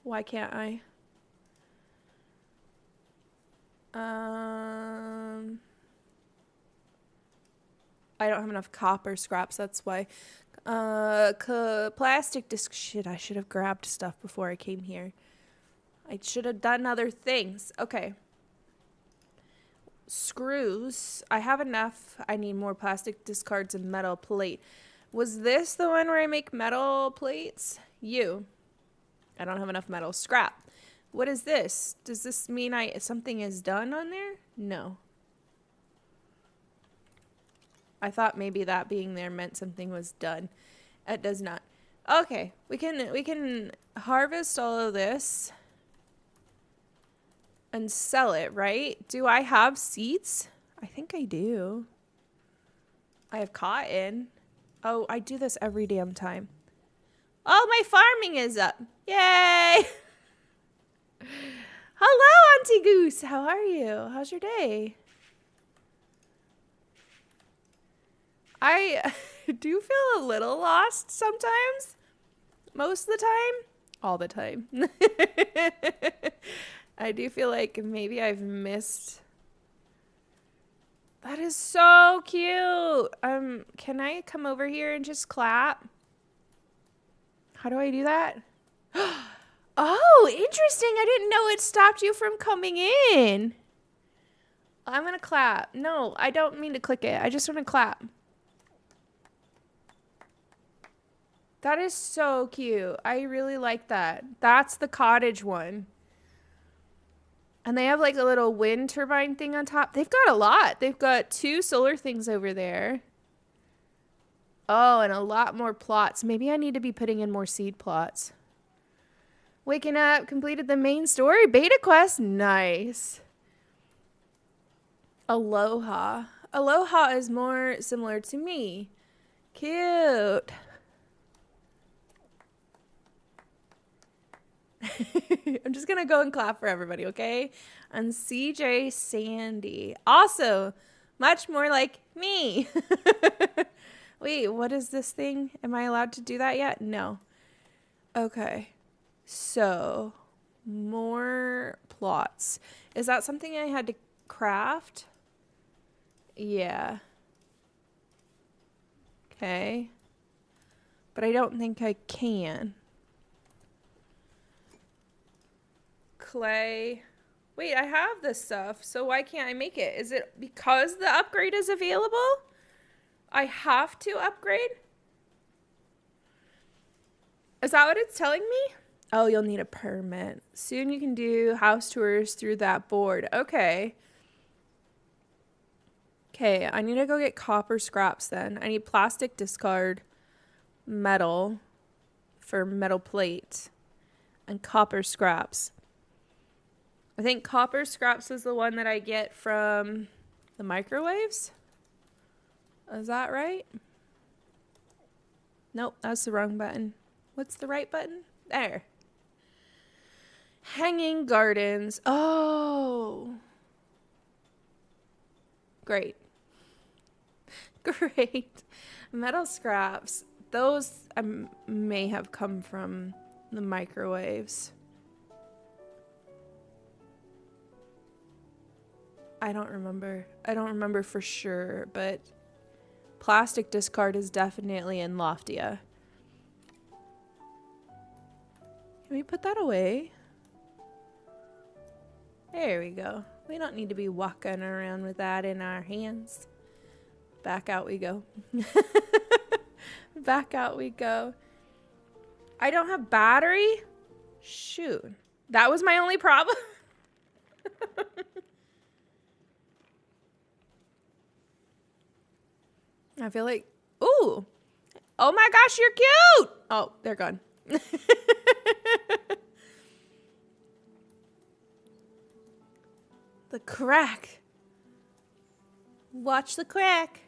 Why can't I? I don't have enough copper scraps, that's why. Plastic disc. Shit, I should have grabbed stuff before I came here. I should have done other things. Okay. Screws. I have enough. I need more plastic discards and metal plate. Was this the one where I make metal plates? I don't have enough metal scrap. What is this? Does this mean something is done on there? No. I thought maybe that being there meant something was done. It does not. Okay, we can harvest all of this and sell it, right? Do I have seeds? I think I do. I have cotton. Oh, I do this every damn time. Oh, my farming is up. Yay! Hello, Auntie Goose. How are you? How's your day? I do feel a little lost sometimes. Most of the time. All the time. I do feel like maybe I've missed. That is so cute. Can I come over here and just clap? How do I do that? Oh, interesting. I didn't know it stopped you from coming in. I'm going to clap. No, I don't mean to click it. I just want to clap. That is so cute. I really like that. That's the cottage one. And they have like a little wind turbine thing on top. They've got a lot. They've got 2 solar things over there. Oh, and a lot more plots. Maybe I need to be putting in more seed plots. Waking up, completed the main story. Beta quest. Nice. Aloha. Aloha is more similar to me. Cute. I'm just going to go and clap for everybody, okay? And CJ Sandy. Also, much more like me. Wait, what is this thing? Am I allowed to do that yet? No. Okay. So, more plots. Is that something I had to craft? Yeah. Okay. But I don't think I can. Clay. Wait, I have this stuff, so why can't I make it? Is it because the upgrade is available? I have to upgrade? Is that what it's telling me? Oh, you'll need a permit. Soon you can do house tours through that board. Okay. Okay, I need to go get copper scraps then. I need plastic discard, metal for metal plate, and copper scraps. I think copper scraps is the one that I get from the microwaves. Is that right? Nope, that's the wrong button. What's the right button? There. Hanging gardens. Oh. Great. Great. Metal scraps. Those may have come from the microwaves. I don't remember. I don't remember for sure, but plastic discard is definitely in Loftia. Can we put that away? There we go. We don't need to be walking around with that in our hands. Back out we go. Back out we go. I don't have battery? Shoot. That was my only problem? I feel like, ooh. Oh my gosh, you're cute. Oh, they're gone. The crack. Watch the crack.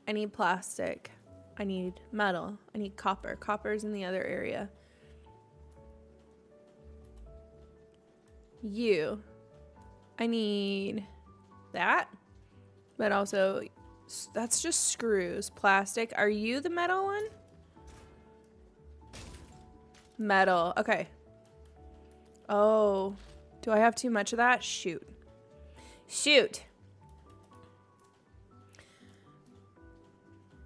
I need plastic. I need metal. I need copper. Copper's in the other area. I need that. But also, that's just screws. Plastic. Are you the metal one? Metal. Okay. Oh. Do I have too much of that? Shoot. Shoot.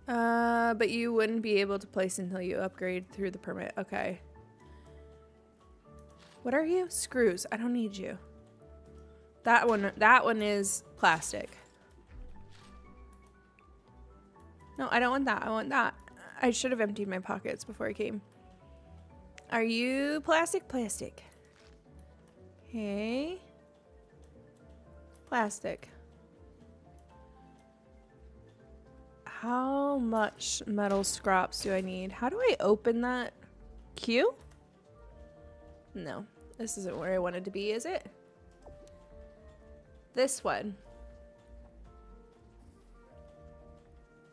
But you wouldn't be able to place until you upgrade through the permit. Okay. What are you? Screws. I don't need you. That one is plastic. No, I don't want that. I want that. I should have emptied my pockets before I came. Are you plastic? Plastic. Okay. Plastic. How much metal scraps do I need? How do I open that? Q? No. This isn't where I wanted to be, is it? This one.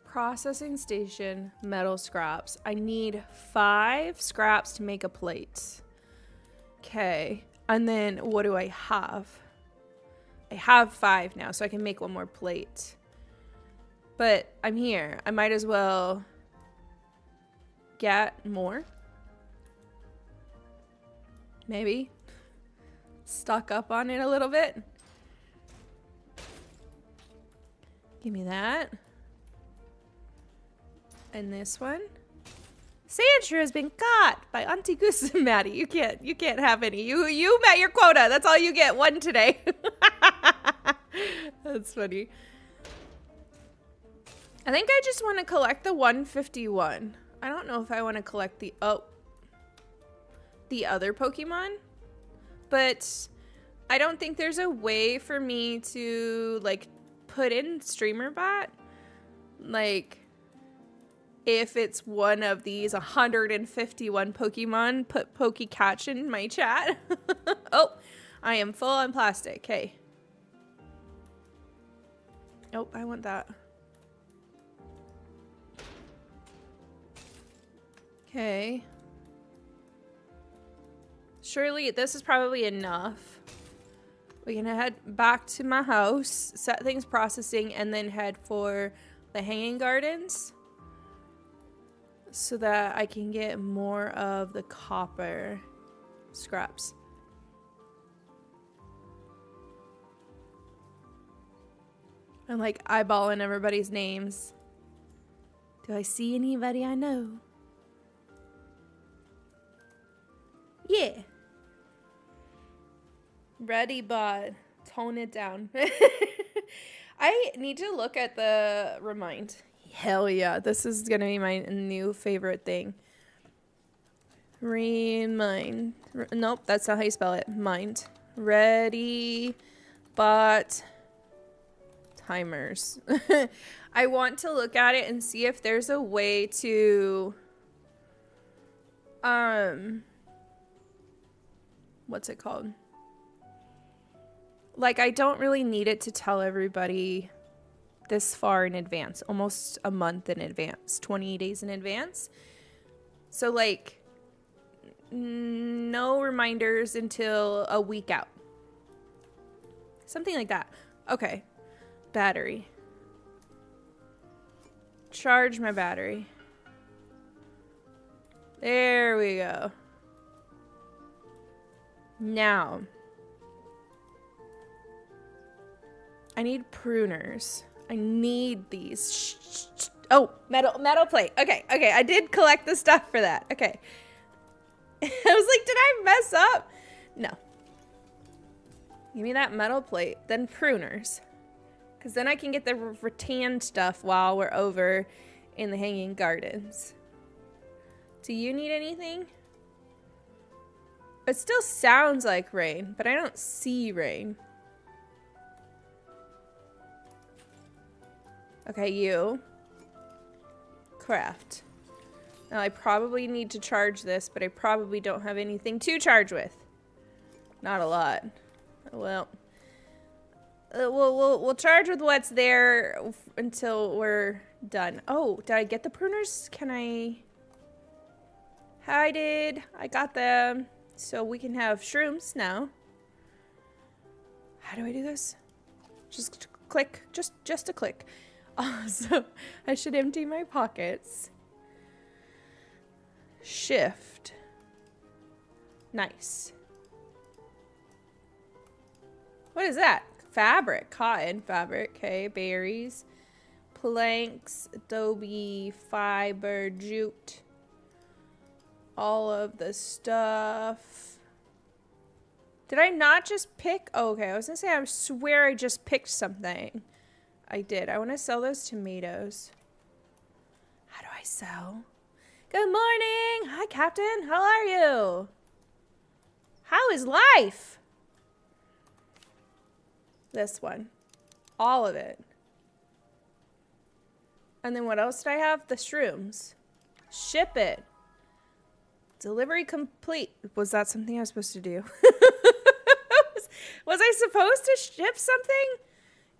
Processing station, metal scraps. I need 5 scraps to make a plate. Okay. And then what do I have? I have 5 now, so I can make one more plate. But I'm here. I might as well get more. Maybe. Stock up on it a little bit. Give me that. And this one. Sandshrew has been caught by Auntie Goose and Maddie. You can't have any. You met your quota. That's all you get. 1 today. That's funny. I think I just want to collect the 151. I don't know if I want to collect the other Pokemon, but I don't think there's a way for me to like put in streamer bot. Like if it's one of these 151 Pokemon, put Pokecatch in my chat. Oh, I am full on plastic. Hey. Oh, I want that. Okay. Surely this is probably enough. We can head back to my house, set things processing, and then head for the hanging gardens so that I can get more of the copper scraps. I'm like eyeballing everybody's names. Do I see anybody I know? Yeah. Ready, bot. Tone it down. I need to look at the remind. Hell yeah. This is going to be my new favorite thing. Remind. Nope, that's not how you spell it. Mind. Ready, bot. Timers. I want to look at it and see if there's a way to what's it called? Like, I don't really need it to tell everybody this far in advance, almost a month in advance, 20 days in advance. So like no reminders until a week out. Something like that. Okay. Battery. Charge my battery. There we go. Now, I need pruners. I need these. Oh, metal plate. Okay, I did collect the stuff for that. Okay. I was like, did I mess up? No. Give me that metal plate, then pruners. Because then I can get the rattan stuff while we're over in the hanging gardens. Do you need anything? It still sounds like rain, but I don't see rain. Okay, you. Craft. Now I probably need to charge this, but I probably don't have anything to charge with. Not a lot. Well, we'll charge with what's there until we're done. Oh, did I get the pruners? Can I? I did. I got them. So we can have shrooms now. How do I do this? Just click. Just a click. So I should empty my pockets. Shift. Nice. What is that? Fabric. Cotton fabric. Okay. Berries. Planks. Adobe. Fiber. Jute. All of the stuff. Did I not just pick? Oh, okay. I was going to say, I swear I just picked something. I did. I want to sell those tomatoes. How do I sell? Good morning. Hi, Captain. How are you? How is life? This one. All of it. And then what else did I have? The shrooms. Ship it. Delivery complete. Was that something I was supposed to do? Was I supposed to ship something?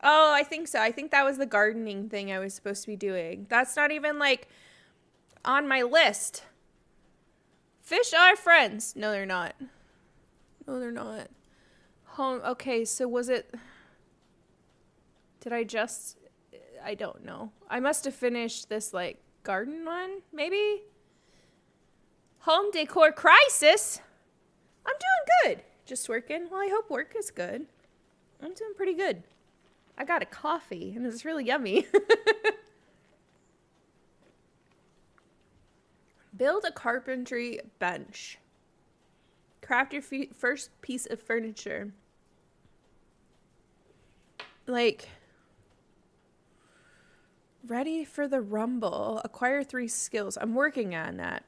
Oh, I think so. I think that was the gardening thing I was supposed to be doing. That's not even like on my list. Fish are friends. No, they're not. No, they're not. Home. Okay, so was it... Did I just... I don't know. I must have finished this, like, garden one, maybe? Home decor crisis? I'm doing good. Just working. Well, I hope work is good. I'm doing pretty good. I got a coffee, and it's really yummy. Build a carpentry bench. Craft your first piece of furniture. Like, ready for the rumble. Acquire 3 skills. I'm working on that.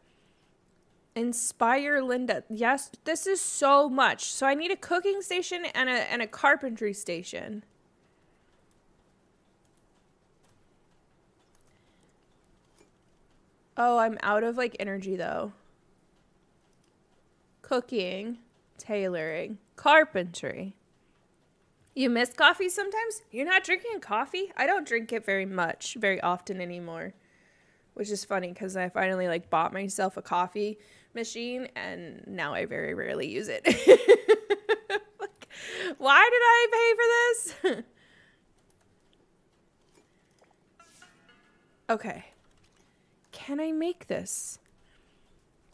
Inspire Linda. Yes, this is so much. So I need a cooking station and a carpentry station. Oh, I'm out of like energy though. Cooking, tailoring, carpentry. You miss coffee sometimes? You're not drinking coffee? I don't drink it very often anymore. Which is funny because I finally like bought myself a coffee machine and now I very rarely use it. Like, why did I pay for this? Okay. Can I make this?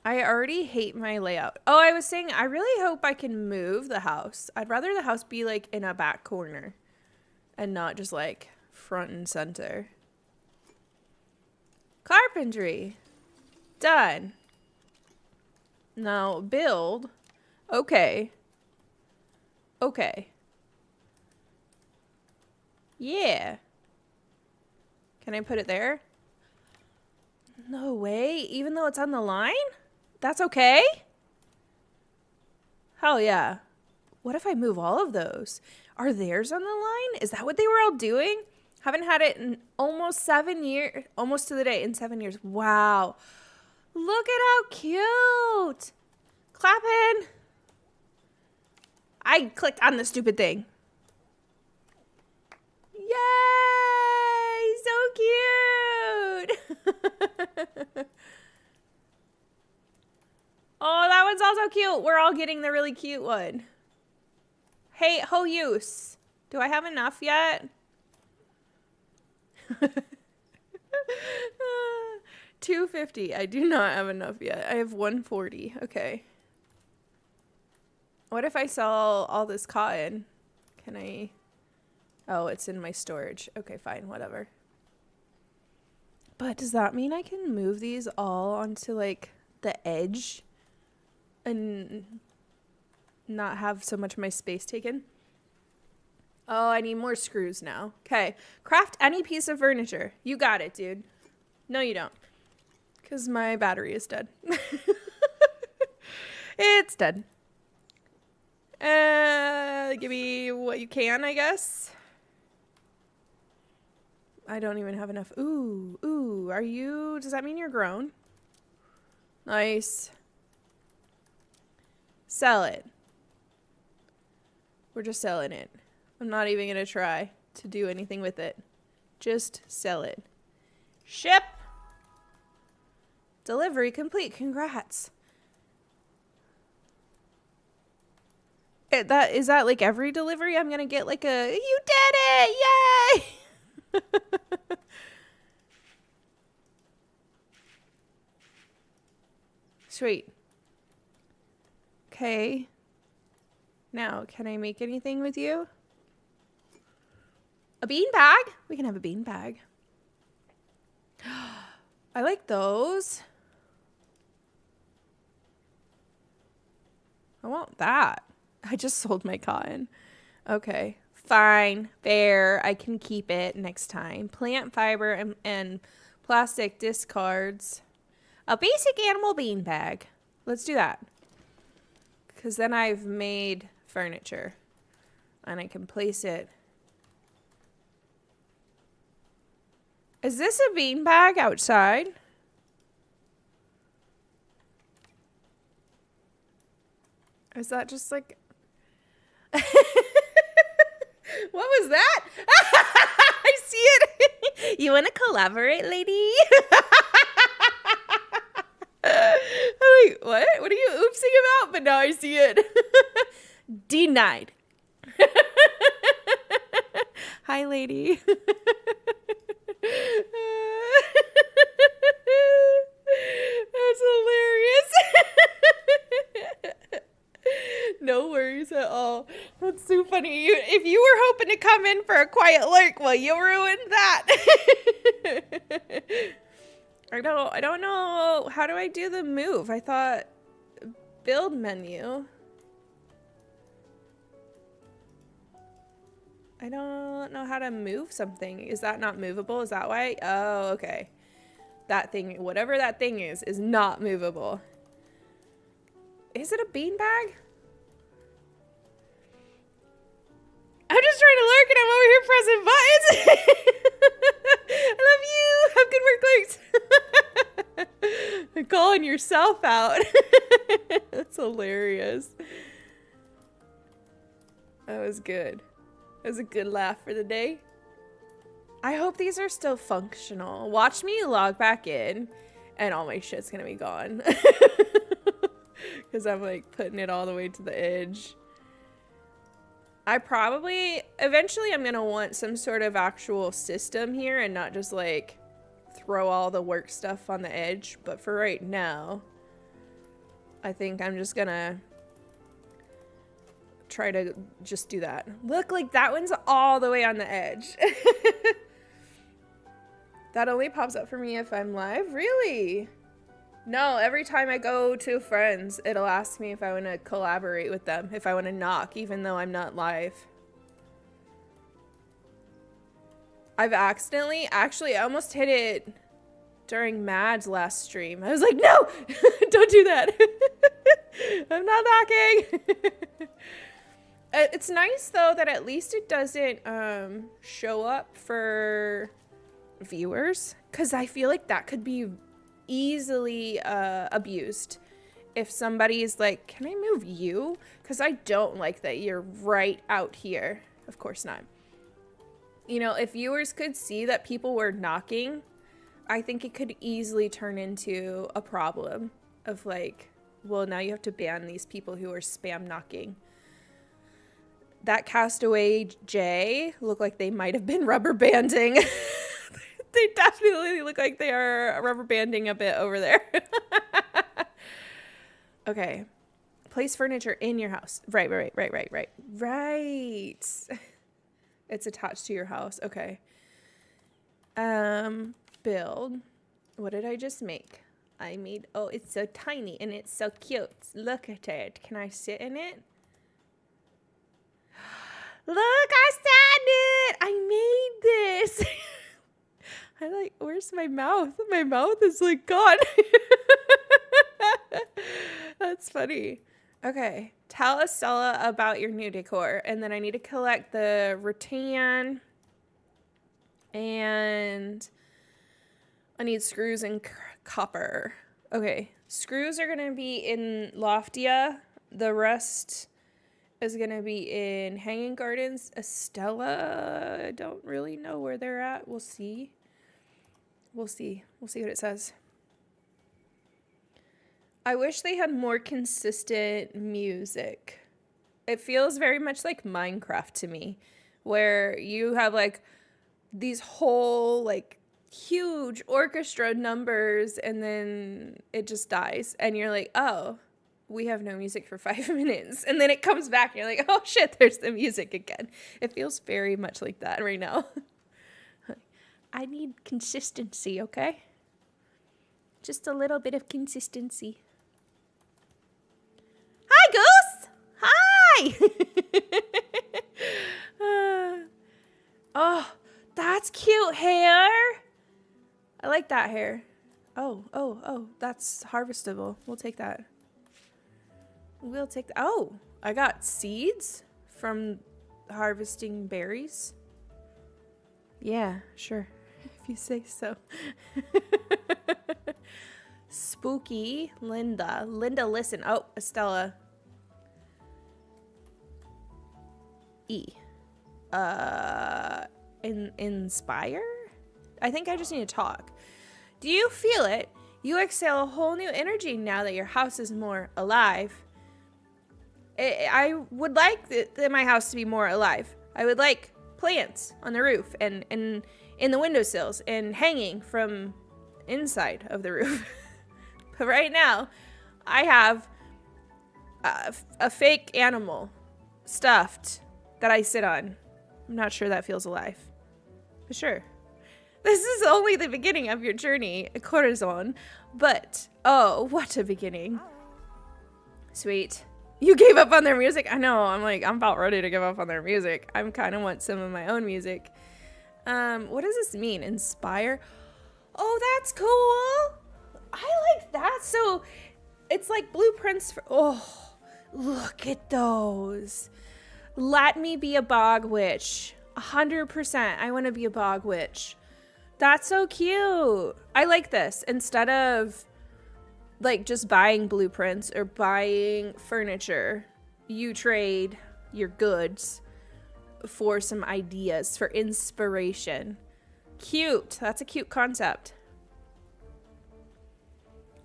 I already hate my layout. Oh, I was saying I really hope I can move the house. I'd rather the house be like in a back corner and not just like front and center. Carpentry. Done. Now build. Okay. Okay. Yeah. Can I put it there? No way. Even though it's on the line? That's okay? Hell yeah. What if I move all of those? Are theirs on the line? Is that what they were all doing? Haven't had it in almost 7 years. Almost to the day in 7 years. Wow. Look at how cute. Clapping. I clicked on the stupid thing. Yay! So cute. Oh, that one's also cute. We're all getting the really cute one. Hey, use. Do I have enough yet? 250. I do not have enough yet. I have 140. Okay. What if I sell all this cotton? Can I? Oh, it's in my storage. Okay, fine. Whatever. But does that mean I can move these all onto like the edge and not have so much of my space taken? Oh, I need more screws now. Okay. Craft any piece of furniture. You got it, dude. No, you don't. Because my battery is dead. It's dead. Give me what you can, I guess. I don't even have enough. Ooh, are you, does that mean you're grown? Nice. Sell it. We're just selling it. I'm not even going to try to do anything with it. Just sell it. Ship. Delivery complete. Congrats. Is that like every delivery? I'm going to get like a, you did it. Yay. Sweet. Okay. Now, can I make anything with you? A bean bag? We can have a bean bag. I like those. I want that. I just sold my cotton. Okay. Fine. Fair. I can keep it next time. Plant fiber and plastic discards. A basic animal bean bag. Let's do that. Because then I've made furniture. And I can place it. Is this a bean bag outside? Is that just like... What was that? I see it. You want to collaborate, lady? Wait, what? What are you oopsing about? But now I see it. Denied. Hi, lady. That's hilarious. No worries at all. That's so funny. If you were hoping to come in for a quiet lurk, well, you ruined that. I don't know. How do I do the move? I thought build menu. I don't know how to move something. Is that not movable? Is that why? Oh, okay. That thing, whatever that thing is not movable. Is it a beanbag? I'm just trying to lurk and I'm over here pressing buttons. I love you. Have good work, Lurks. You're calling yourself out. That's hilarious. That was good. That was a good laugh for the day. I hope these are still functional. Watch me log back in and all my shit's gonna be gone. Because I'm like putting it all the way to the edge. Eventually I'm gonna want some sort of actual system here and not just like throw all the work stuff on the edge. But for right now, I think I'm just gonna try to just do that. Look, like that one's all the way on the edge. That only pops up for me if I'm live? Really? No, every time I go to friends, it'll ask me if I want to collaborate with them, if I want to knock, even though I'm not live. I've actually, I almost hit it during Mad's last stream. I was like, no, don't do that. I'm not knocking. It's nice though that at least it doesn't show up for viewers, because I feel like that could be easily abused if somebody's like, can I move you? Because I don't like that you're right out here. Of course not. You know, if viewers could see that people were knocking, I think it could easily turn into a problem of like, well, now you have to ban these people who are spam knocking. That Castaway J look like they might have been rubber banding. They definitely look like they are rubber banding a bit over there. Okay. Place furniture in your house. Right. It's attached to your house. Okay. Build. What did I just make? I made, oh, it's so tiny and it's so cute. Look at it. Can I sit in it? Look, I sat in it. I made this. I like, where's my mouth? My mouth is like gone. That's funny. Okay. Tell Estella about your new decor. And then I need to collect the rattan. And I need screws and copper. Okay. Screws are going to be in Loftia. The rest is going to be in Hanging Gardens. Estella, I don't really know where they're at. We'll see. We'll see what it says. I wish they had more consistent music. It feels very much like Minecraft to me, where you have like these whole like huge orchestra numbers and then it just dies and you're like, oh, we have no music for 5 minutes. And then it comes back and you're like, oh shit, there's the music again. It feels very much like that right now. I need consistency, okay? Just a little bit of consistency. Hi, Goose! Hi! Oh, that's cute hair. I like that hair. Oh, that's harvestable. We'll take that. We'll take that. Oh, I got seeds from harvesting berries. Yeah, sure. If you say so. Spooky Linda. Linda, listen. Oh, Estella. E. Inspire? I think I just need to talk. Do you feel it? You exhale a whole new energy now that your house is more alive. I would like my house to be more alive. I would like plants on the roof and in the windowsills and hanging from inside of the roof. But right now, I have a fake animal stuffed that I sit on. I'm not sure that feels alive. But sure. This is only the beginning of your journey, Corazon. But, oh, what a beginning. Sweet. You gave up on their music? I know, I'm about ready to give up on their music. I kind of want some of my own music. What does this mean? Inspire? Oh, that's cool. I like that. So, it's like blueprints for, oh, look at those. Let me be a bog witch. 100%. I want to be a bog witch. That's so cute. I like this. Instead of like just buying blueprints or buying furniture, you trade your goods for some ideas, for inspiration. Cute. That's a cute concept.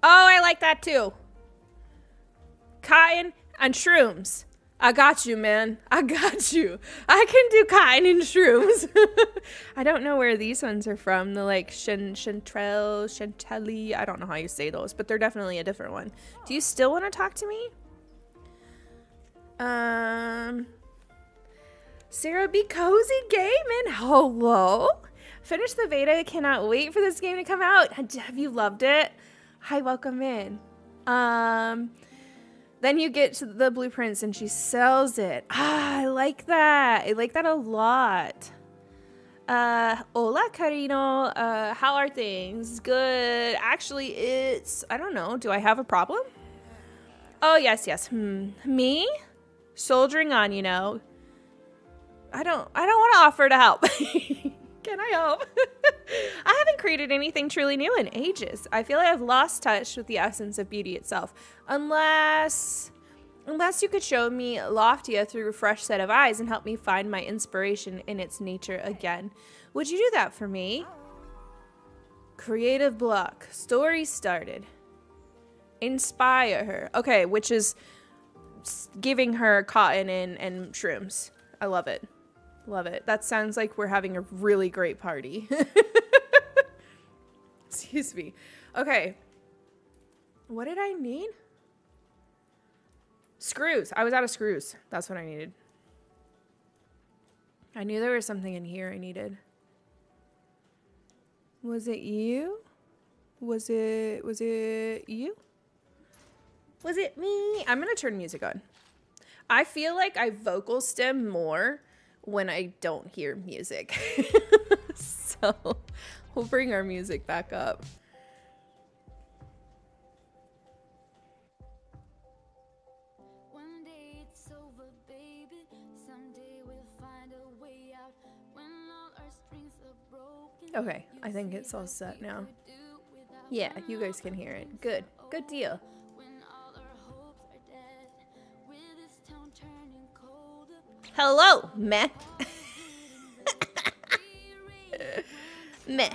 Oh, I like that too. Cotton and shrooms. I got you, man. I got you. I can do cotton and shrooms. I don't know where these ones are from. The like Chantelli. I don't know how you say those, but they're definitely a different one. Do you still want to talk to me? Sarah B. Cozy Gaming. Hello. Finished the beta. Cannot wait for this game to come out. Have you loved it? Hi, welcome in. Then you get to the blueprints and she sells it. I like that. I like that a lot. Hola, Carino. How are things? Good. Actually, I don't know. Do I have a problem? Oh, yes. Me? Soldiering on, you know. I don't want to offer to help. Can I help? I haven't created anything truly new in ages. I feel like I've lost touch with the essence of beauty itself. Unless you could show me Loftia through a fresh set of eyes and help me find my inspiration in its nature again. Would you do that for me? Creative block. Story started. Inspire her. Okay, which is giving her cotton and shrooms. I love it. Love it. That sounds like we're having a really great party. Excuse me. Okay. What did I need? Screws. I was out of screws. That's what I needed. I knew there was something in here I needed. Was it you? Was it you? Was it me? I'm going to turn music on. I feel like I vocal stem more when I don't hear music. So we'll bring our music back up. One day it's over, baby. Someday we'll find a way out. When all our strings are broken. Okay, I think it's all set now. Yeah, you guys can hear it. Good. Good deal. Hello, meh. Meh.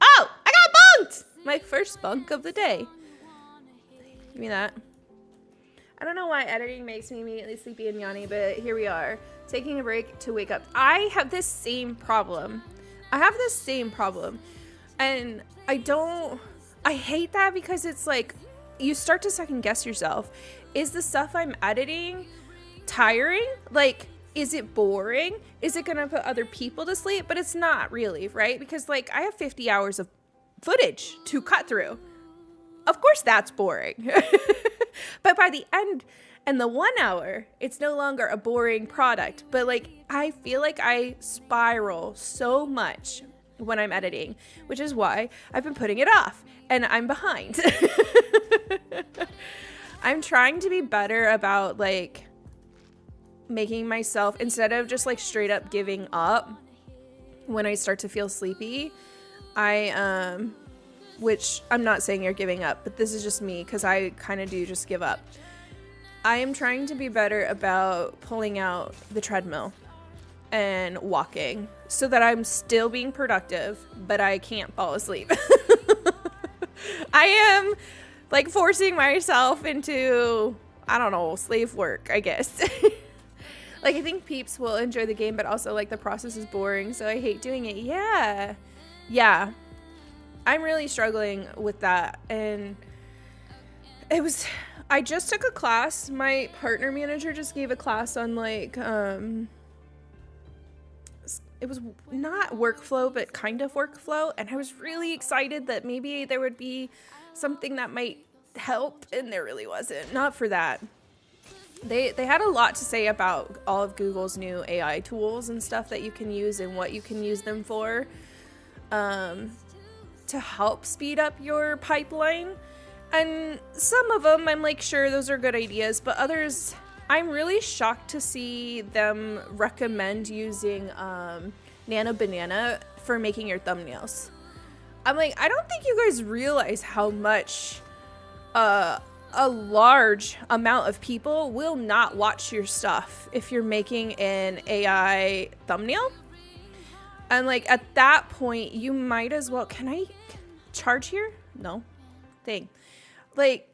Oh, I got bunked! My first bunk of the day. Give me that. I don't know why editing makes me immediately sleepy and yawny, but here we are. Taking a break to wake up. I have this same problem. And I hate that because it's like, you start to second guess yourself. Is the stuff I'm editing tiring? Like, is it boring? Is it gonna put other people to sleep? But it's not really, right? Because like, I have 50 hours of footage to cut through. Of course that's boring. But by the end and the 1 hour, it's no longer a boring product. But like, I feel like I spiral so much when I'm editing, which is why I've been putting it off and I'm behind. I'm trying to be better about like making myself, instead of just like straight up giving up when I start to feel sleepy, which I'm not saying you're giving up, but this is just me because I kind of do just give up. I am trying to be better about pulling out the treadmill and walking so that I'm still being productive, but I can't fall asleep. I am like forcing myself into, I don't know, slave work, I guess. Like, I think peeps will enjoy the game, but also like the process is boring, so I hate doing it. Yeah. I'm really struggling with that. And I just took a class. My partner manager just gave a class on like, it was not workflow, but kind of workflow. And I was really excited that maybe there would be something that might help, and there really wasn't. Not for that. They had a lot to say about all of Google's new AI tools and stuff that you can use and what you can use them for, to help speed up your pipeline. And some of them, I'm like, sure, those are good ideas, but others, I'm really shocked to see them recommend using Nano Banana for making your thumbnails. I'm like, I don't think you guys realize how much a large amount of people will not watch your stuff if you're making an AI thumbnail. And like, at that point, you might as well, can I charge here? No. Thing. Like,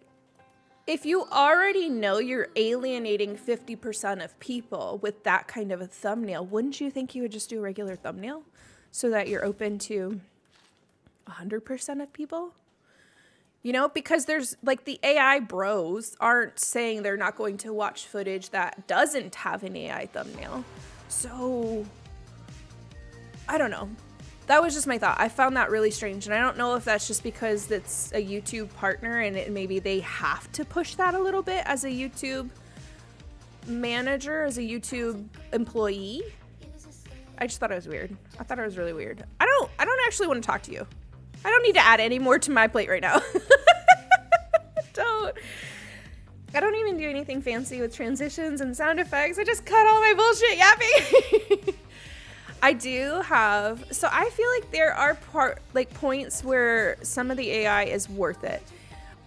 if you already know you're alienating 50% of people with that kind of a thumbnail, wouldn't you think you would just do a regular thumbnail so that you're open to 100% of people? because there's like the AI bros aren't saying they're not going to watch footage that doesn't have an AI thumbnail. So I don't know. That was just my thought. I found that really strange. And I don't know if that's just because it's a YouTube partner and maybe they have to push that a little bit as a YouTube manager, as a YouTube employee. I just thought it was weird. I thought it was really weird. I don't actually want to talk to you. I don't need to add any more to my plate right now. I don't even do anything fancy with transitions and sound effects. I just cut all my bullshit yapping. I do have, so I feel like there are points where some of the AI is worth it.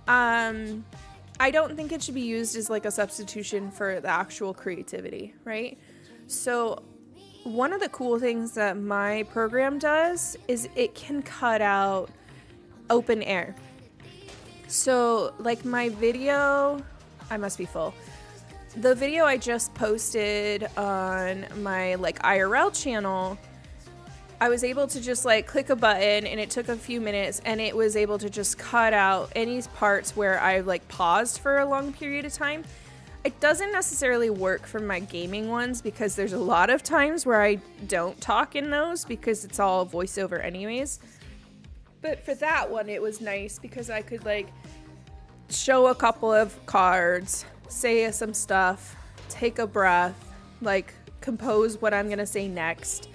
I don't think it should be used as like a substitution for the actual creativity, right? So one of the cool things that my program does is it can cut out open air. So like my video, I must be full. The video I just posted on my like IRL channel, I was able to just like click a button and it took a few minutes and it was able to just cut out any parts where I like paused for a long period of time. It doesn't necessarily work for my gaming ones because there's a lot of times where I don't talk in those because it's all voiceover anyways. But for that one, it was nice because I could like show a couple of cards, say some stuff, take a breath, like compose what I'm gonna say next,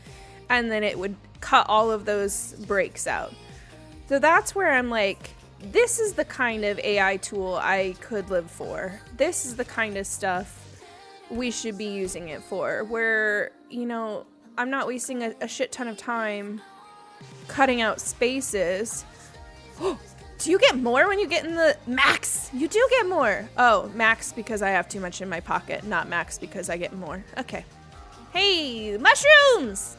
and then it would cut all of those breaks out. So that's where I'm like, this is the kind of AI tool I could live for. This is the kind of stuff we should be using it for, where, I'm not wasting a shit ton of time cutting out spaces. Do you get more when you get in the max? You do get more. Oh, max because I have too much in my pocket, not max because I get more. Okay. Hey, mushrooms!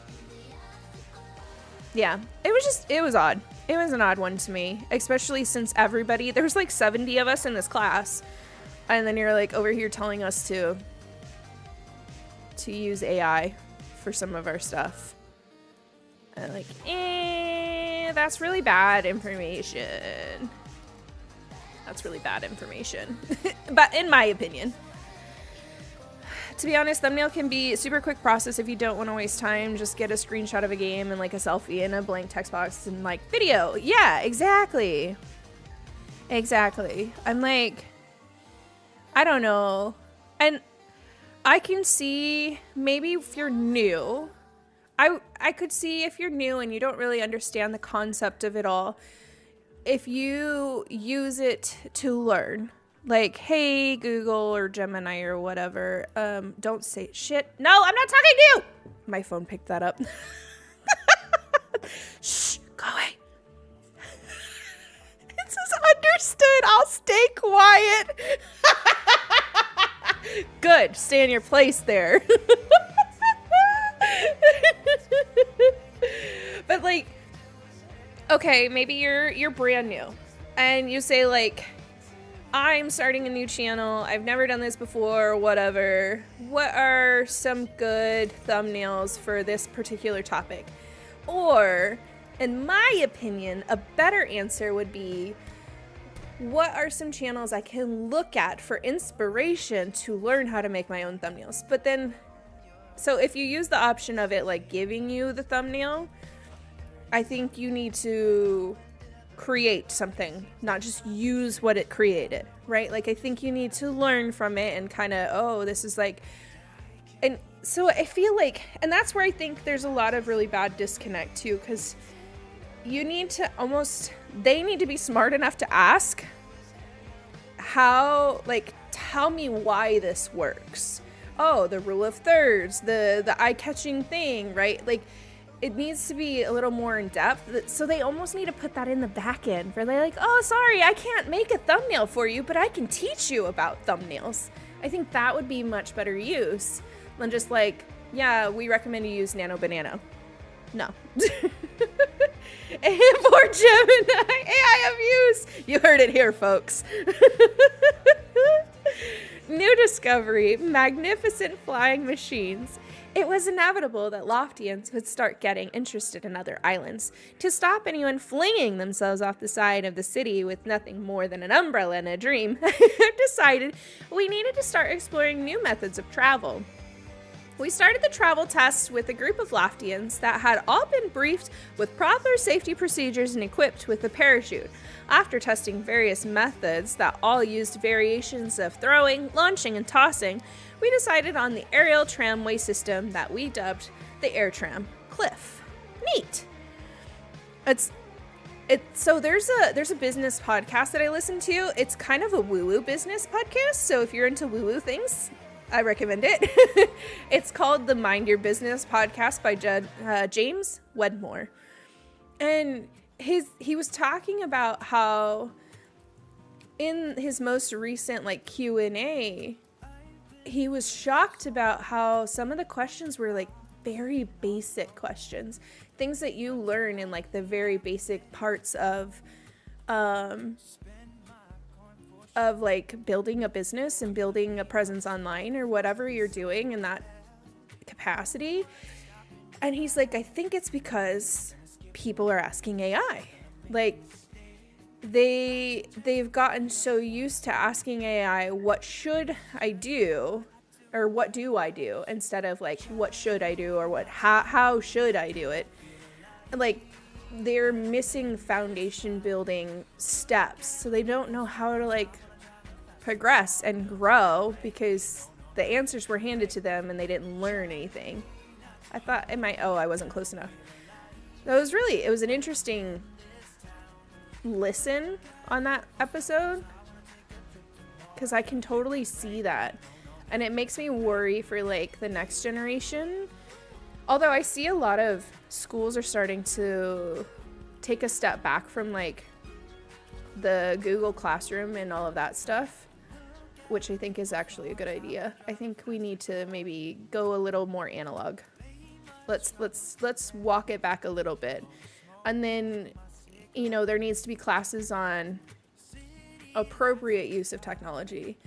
Yeah, it was odd. It was an odd one to me, especially since there was like 70 of us in this class. And then you're like over here telling us to use AI for some of our stuff. And like, that's really bad information. That's really bad information. But in my opinion. To be honest, thumbnail can be a super quick process if you don't want to waste time. Just get a screenshot of a game and like a selfie and a blank text box and like video. Yeah, exactly. Exactly. I'm like, I don't know. And I can see maybe if you're new, I could see if you're new and you don't really understand the concept of it all, if you use it to learn, like, hey, Google or Gemini or whatever, don't say shit. No, I'm not talking to you. My phone picked that up. Shh, go away. It says understood. I'll stay quiet. Good. Stay in your place there. But like, okay, maybe you're brand new and you say like, I'm starting a new channel, I've never done this before, whatever. What are some good thumbnails for this particular topic? Or, in my opinion, a better answer would be, what are some channels I can look at for inspiration to learn how to make my own thumbnails? But then, so if you use the option of it like giving you the thumbnail, I think you need to create something, not just use what it created, right? Like, I think you need to learn from it and kind of, oh, this is like, and so I feel like, and that's where I think there's a lot of really bad disconnect too, because you need to they need to be smart enough to ask how, like, tell me why this works. Oh, the rule of thirds, the eye-catching thing, right? Like, it needs to be a little more in depth. So they almost need to put that in the back end where they're like, oh, sorry, I can't make a thumbnail for you, but I can teach you about thumbnails. I think that would be much better use than just like, yeah, we recommend you use Nano Banana. No. And for Gemini, AI of use. You heard it here, folks. New discovery, magnificent flying machines. It was inevitable that Loftians would start getting interested in other islands. To stop anyone flinging themselves off the side of the city with nothing more than an umbrella and a dream, decided we needed to start exploring new methods of travel. We started the travel tests with a group of Loftians that had all been briefed with proper safety procedures and equipped with a parachute. After testing various methods that all used variations of throwing, launching, and tossing, we decided on the aerial tramway system that we dubbed the Air Tram Cliff. Neat. So there's a business podcast that I listen to. It's kind of a woo-woo business podcast. So if you're into woo-woo things, I recommend it. It's called the Mind Your Business podcast by James Wedmore. And he was talking about how in his most recent like Q&A, he was shocked about how some of the questions were like very basic questions, things that you learn in like the very basic parts of like building a business and building a presence online or whatever you're doing in that capacity. And he's like, I think it's because people are asking AI. Like they've gotten so used to asking AI, what should I do? Or what do I do? Instead of like, what should I do? Or how should I do it? Like they're missing foundation building steps. So they don't know how to like progress and grow because the answers were handed to them and they didn't learn anything. I wasn't close enough. It was an interesting listen on that episode because I can totally see that. And it makes me worry for like the next generation. Although I see a lot of schools are starting to take a step back from like the Google Classroom and all of that stuff, which I think is actually a good idea. I think we need to maybe go a little more analog. Let's walk it back a little bit. And then, you know, there needs to be classes on appropriate use of technology.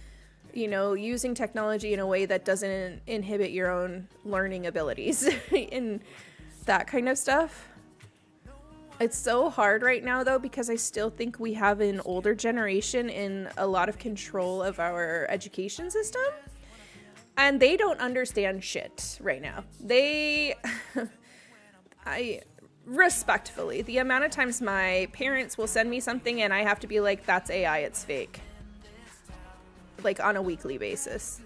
You know, using technology in a way that doesn't inhibit your own learning abilities and that kind of stuff. It's so hard right now, though, because I still think we have an older generation in a lot of control of our education system. And they don't understand shit right now. Respectfully, the amount of times my parents will send me something and I have to be like, that's AI, it's fake. Like on a weekly basis,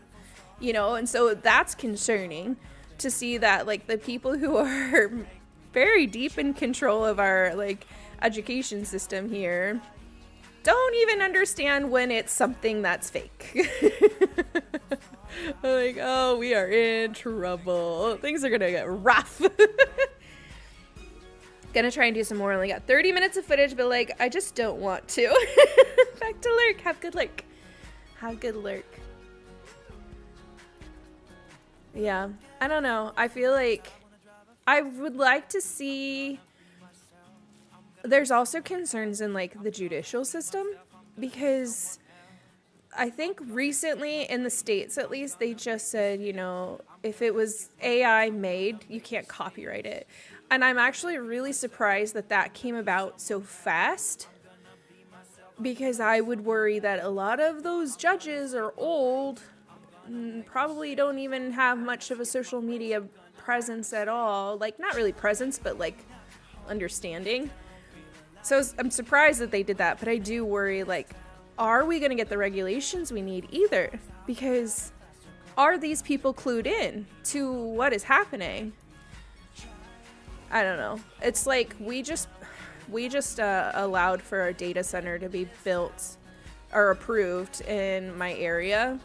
you know? And so that's concerning to see that like the people who are very deep in control of our like education system here don't even understand when it's something that's fake. Like, oh, we are in trouble. Things are gonna get rough. Gonna try and do some more. Only got 30 minutes of footage, but like, I just don't want to. Back to lurk. Have good lurk. Have good lurk. Yeah, I don't know. I feel like I would like to see. There's also concerns in like the judicial system because I think recently in the States, at least, they just said, you know, if it was AI made, you can't copyright it. And I'm actually really surprised that that came about so fast because I would worry that a lot of those judges are old, probably don't even have much of a social media presence at all. Like, not really presence, but like understanding. So I'm surprised that they did that, but I do worry, like, are we going to get the regulations we need either? Because are these people clued in to what is happening? I don't know. It's like we just allowed for a data center to be built or approved in my area,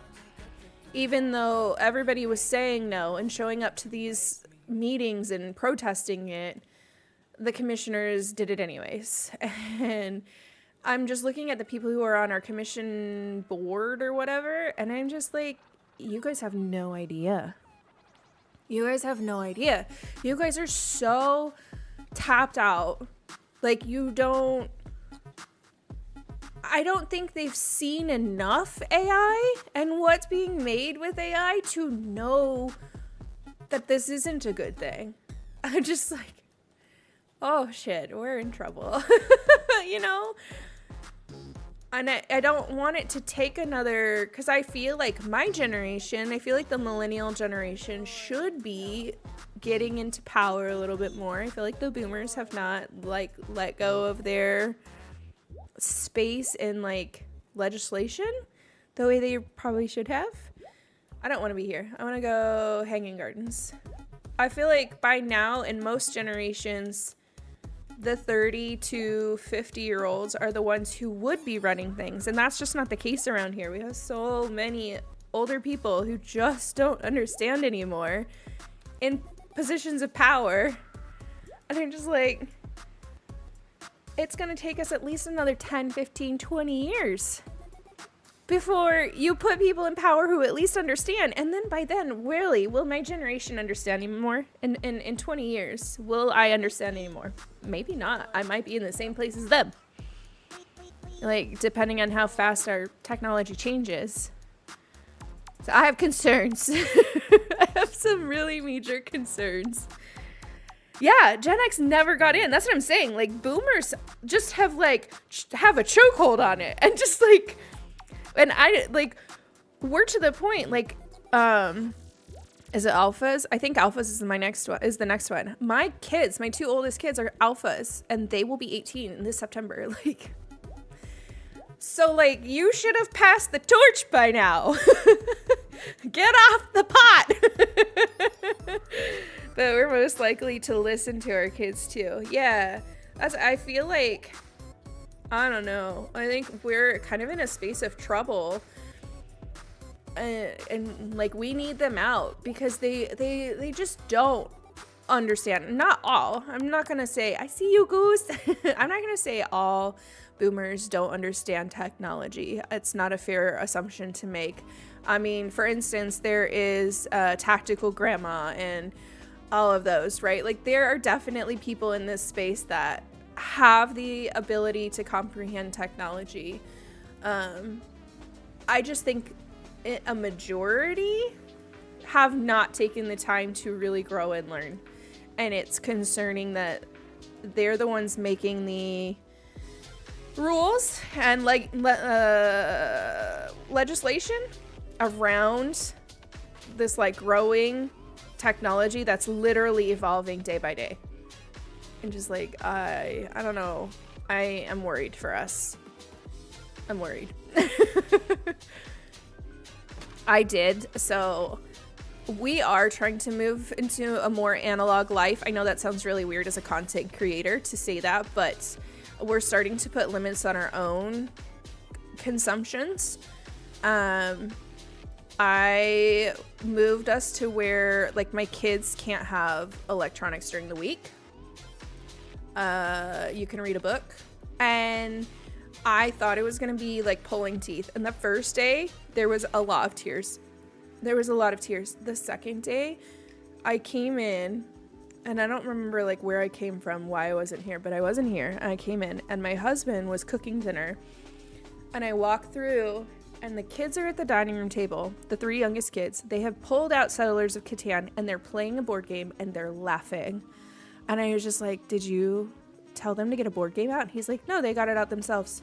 even though everybody was saying no and showing up to these meetings and protesting it. The commissioners did it anyways. And I'm just looking at the people who are on our commission board or whatever, and I'm just like, you guys have no idea. You guys have no idea. You guys are so tapped out. Like, I don't think they've seen enough AI and what's being made with AI to know that this isn't a good thing. I'm just like, oh shit, we're in trouble. You know? And I don't want it to take another, because I feel like my generation, I feel like the millennial generation should be getting into power a little bit more. I feel like the boomers have not like let go of their space in like legislation the way they probably should have. I don't want to be here. I want to go hanging gardens. I feel like by now in most generations, the 30 to 50-year-olds are the ones who would be running things. And that's just not the case around here. We have so many older people who just don't understand anymore in positions of power. And I'm just like, it's going to take us at least another 10, 15, 20 years before you put people in power who at least understand. And then by then, really, will my generation understand anymore? In 20 years, will I understand anymore? Maybe not. I might be in the same place as them. Like, depending on how fast our technology changes. So I have concerns. I have some really major concerns. Yeah, Gen X never got in. That's what I'm saying. Like, boomers just have, like, have a chokehold on it. And just, like... And I, like, we're to the point, like, is it alphas? I think alphas is the next one. My kids, my two oldest kids are alphas, and they will be 18 this September. Like, so, like, you should have passed the torch by now. Get off the pot. But we're most likely to listen to our kids, too. Yeah, I feel like... I don't know. I think we're kind of in a space of trouble, and like we need them out because they just don't understand. Not all. I'm not gonna say I see you, Goose. I'm not gonna say all boomers don't understand technology. It's not a fair assumption to make. I mean, for instance, there is Tactical Grandma and all of those, right? Like there are definitely people in this space that have the ability to comprehend technology. I just think a majority have not taken the time to really grow and learn. And it's concerning that they're the ones making the rules and like legislation around this like growing technology that's literally evolving day by day. And just like, I don't know. I am worried for us. I'm worried. So we are trying to move into a more analog life. I know that sounds really weird as a content creator to say that, but we're starting to put limits on our own consumptions. I moved us to where like my kids can't have electronics during the week. You can read a book, and I thought it was going to be like pulling teeth. And the first day there was a lot of tears. The second day I came in, and I don't remember like where I came from, why I wasn't here, but I wasn't here. And I came in and my husband was cooking dinner, and I walked through and the kids are at the dining room table. The three youngest kids, they have pulled out Settlers of Catan and they're playing a board game and they're laughing. And I was just like, did you tell them to get a board game out? And he's like, no, they got it out themselves.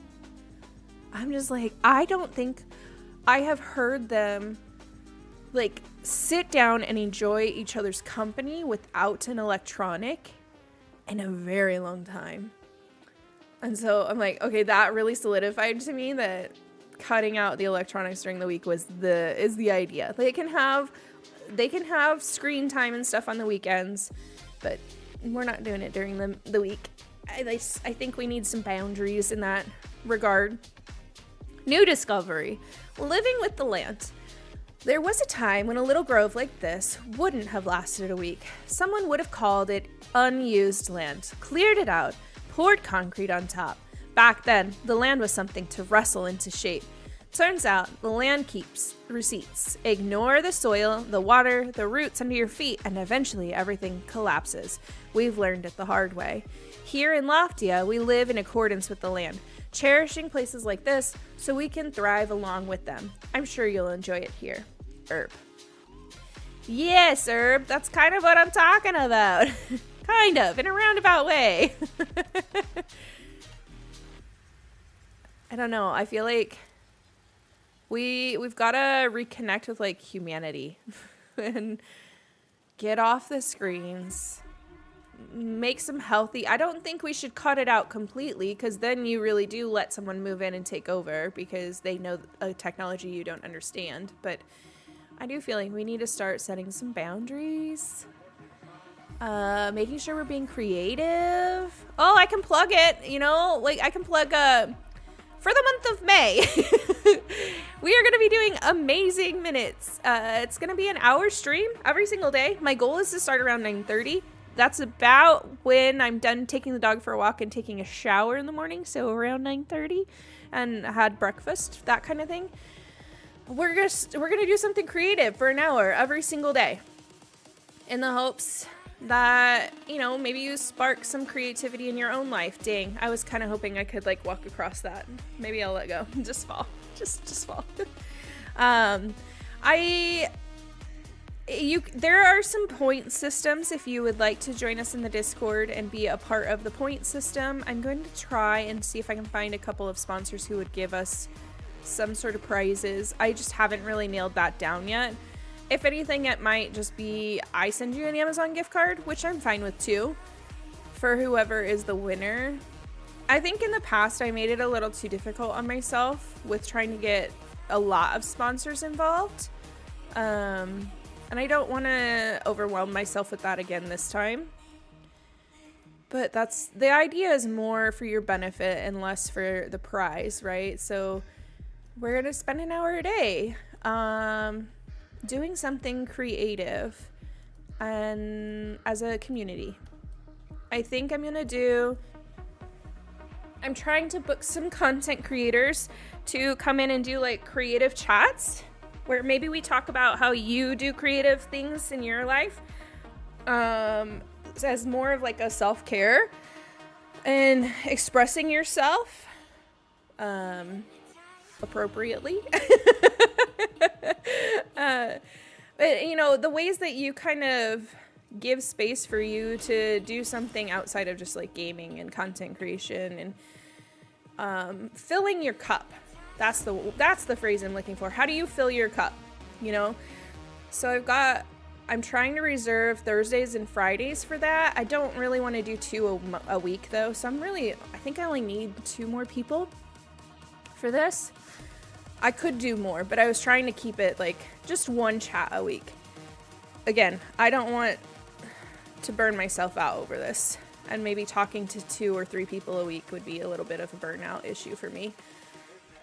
I'm just like, I don't think I have heard them like sit down and enjoy each other's company without an electronic in a very long time. And so I'm like, okay, that really solidified to me that cutting out the electronics during the week is the idea. They can have screen time and stuff on the weekends, but we're not doing it during the week. I think we need some boundaries in that regard. New discovery. Living with the land. There was a time when a little grove like this wouldn't have lasted a week. Someone would have called it unused land, cleared it out, poured concrete on top. Back then, the land was something to wrestle into shape. Turns out, the land keeps receipts. Ignore the soil, the water, the roots under your feet, and eventually everything collapses. We've learned it the hard way. Here in Loftia, we live in accordance with the land, cherishing places like this so we can thrive along with them. I'm sure you'll enjoy it here. Yes, Herb, that's kind of what I'm talking about. Kind of, in a roundabout way. I don't know. I feel like we've got to reconnect with like humanity and get off the screens. Make some healthy. I don't think we should cut it out completely, because then you really do let someone move in and take over because they know a technology you don't understand. But I do feel like we need to start setting some boundaries. Making sure we're being creative. Oh, I can plug it, you know, like I can plug for the month of May. We are going to be doing amazing minutes. It's going to be an hour stream every single day. My goal is to start around 9:30. That's about when I'm done taking the dog for a walk and taking a shower in the morning. So around 9:30, and had breakfast, that kind of thing. We're gonna do something creative for an hour every single day, in the hopes that, you know, maybe you spark some creativity in your own life. Dang, I was kind of hoping I could like walk across that. Maybe I'll let go. Just fall. Just fall. There are some point systems if you would like to join us in the Discord and be a part of the point system. I'm going to try and see if I can find a couple of sponsors who would give us some sort of prizes. I just haven't really nailed that down yet. If anything, it might just be I send you an Amazon gift card, which I'm fine with too, for whoever is the winner. I think in the past I made it a little too difficult on myself with trying to get a lot of sponsors involved. And I don't want to overwhelm myself with that again this time. But the idea is more for your benefit and less for the prize, right? So we're going to spend an hour a day doing something creative and as a community. I think I'm trying to book some content creators to come in and do like creative chats where maybe we talk about how you do creative things in your life as more of like a self-care and expressing yourself appropriately. But you know, the ways that you kind of give space for you to do something outside of just like gaming and content creation and filling your cup. That's the phrase I'm looking for. How do you fill your cup? You know? So I'm trying to reserve Thursdays and Fridays for that. I don't really want to do 2 a week though. So I think I only need 2 more people for this. I could do more, but I was trying to keep it like just 1 chat a week. Again, I don't want to burn myself out over this, and maybe talking to 2 or 3 people a week would be a little bit of a burnout issue for me.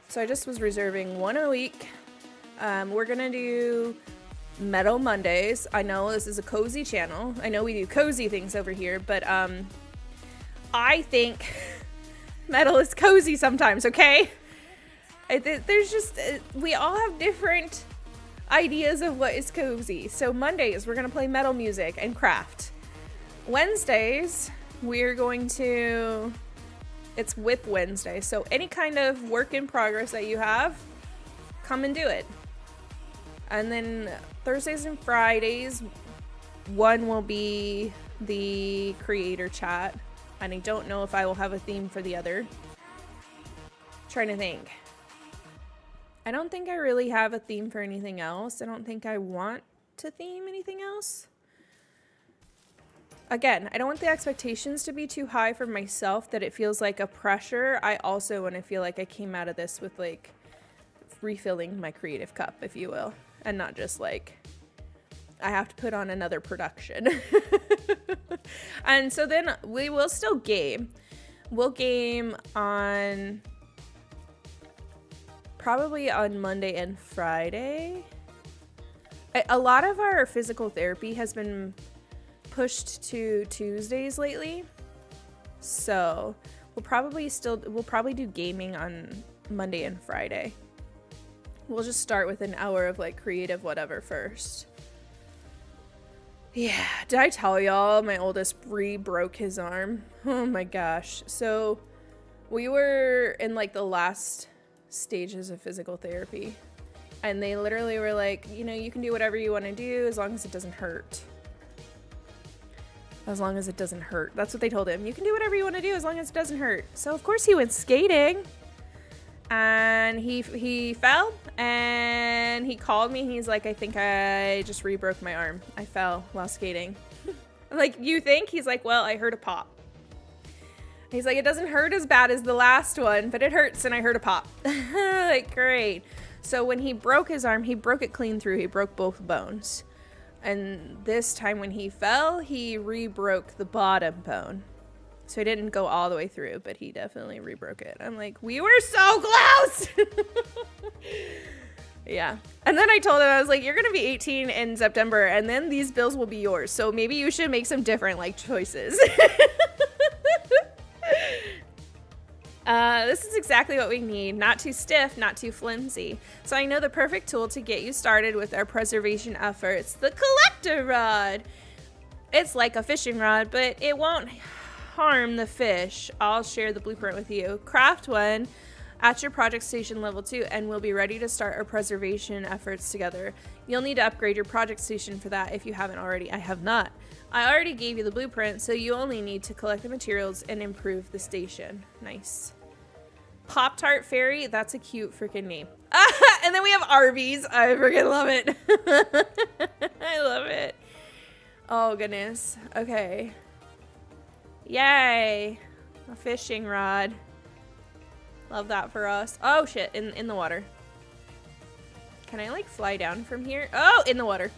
So I just was reserving 1 a week. We're gonna do Metal Mondays. I know this is a cozy channel. I know we do cozy things over here, but I think metal is cozy sometimes, okay? There's just, we all have different ideas of what is cozy. So Mondays, we're going to play metal music and craft. Wednesdays, it's with Wednesday. So any kind of work in progress that you have, come and do it. And then Thursdays and Fridays, one will be the creator chat. And I don't know if I will have a theme for the other. Trying to think. I don't think I really have a theme for anything else. I don't think I want to theme anything else. Again, I don't want the expectations to be too high for myself that it feels like a pressure. I also want to feel like I came out of this with like refilling my creative cup, if you will, and not just like I have to put on another production. And so then we will still game. We'll game on probably on Monday and Friday. A lot of our physical therapy has been pushed to Tuesdays lately. So we'll probably do gaming on Monday and Friday. We'll just start with an hour of like creative whatever first. Yeah, did I tell y'all my oldest broke his arm? Oh my gosh. So we were in like the last stages of physical therapy, And they literally were like, you know, you can do whatever you want to do as long as it doesn't hurt. As long as it doesn't hurt. That's what they told him. You can do whatever you want to do as long as it doesn't hurt. So of course he went skating. And he fell. And he called me. He's like, I think I just re-broke my arm. I fell while skating. I'm like, you think? He's like, well, I heard a pop. He's like, it doesn't hurt as bad as the last one, but it hurts and I heard a pop. Like, great. So when he broke his arm, he broke it clean through. He broke both bones. And this time when he fell, he re-broke the bottom bone. So he didn't go all the way through, but he definitely re-broke it. I'm like, we were so close! Yeah. And then I told him, I was like, you're going to be 18 in September, and then these bills will be yours. So maybe you should make some different, like, choices. This is exactly what we need. Not too stiff, not too flimsy. So I know the perfect tool to get you started with our preservation efforts, the collector rod. It's like a fishing rod, but it won't harm the fish. I'll share the blueprint with you. Craft one at your project station level 2 and we'll be ready to start our preservation efforts together. You'll need to upgrade your project station for that if you haven't already. I have not. I already gave you the blueprint, so you only need to collect the materials and improve the station. Nice. Pop-Tart Fairy, that's a cute freaking name. And then we have Arby's. I freaking love it. I love it. Oh, goodness. Okay. Yay. A fishing rod. Love that for us. Oh, shit. In the water. Can I, like, fly down from here? Oh, in the water.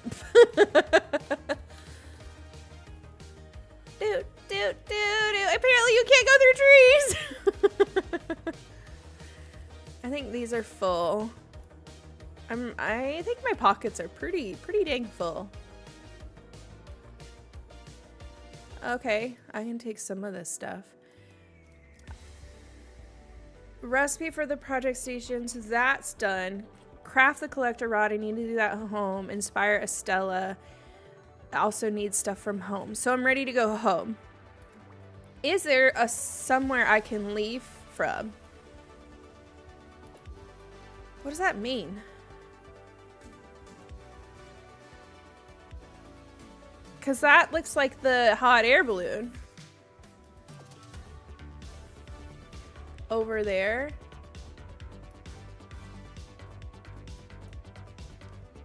Dude. Apparently you can't go through trees. I think these are full. I think my pockets are pretty dang full. Okay, I can take some of this stuff. Recipe for the project stations, that's done. Craft the collector rod, I need to do that at home. Inspire Estella. I also need stuff from home. So I'm ready to go home. Is there a somewhere I can leave from? What does that mean? Because that looks like the hot air balloon. Over there.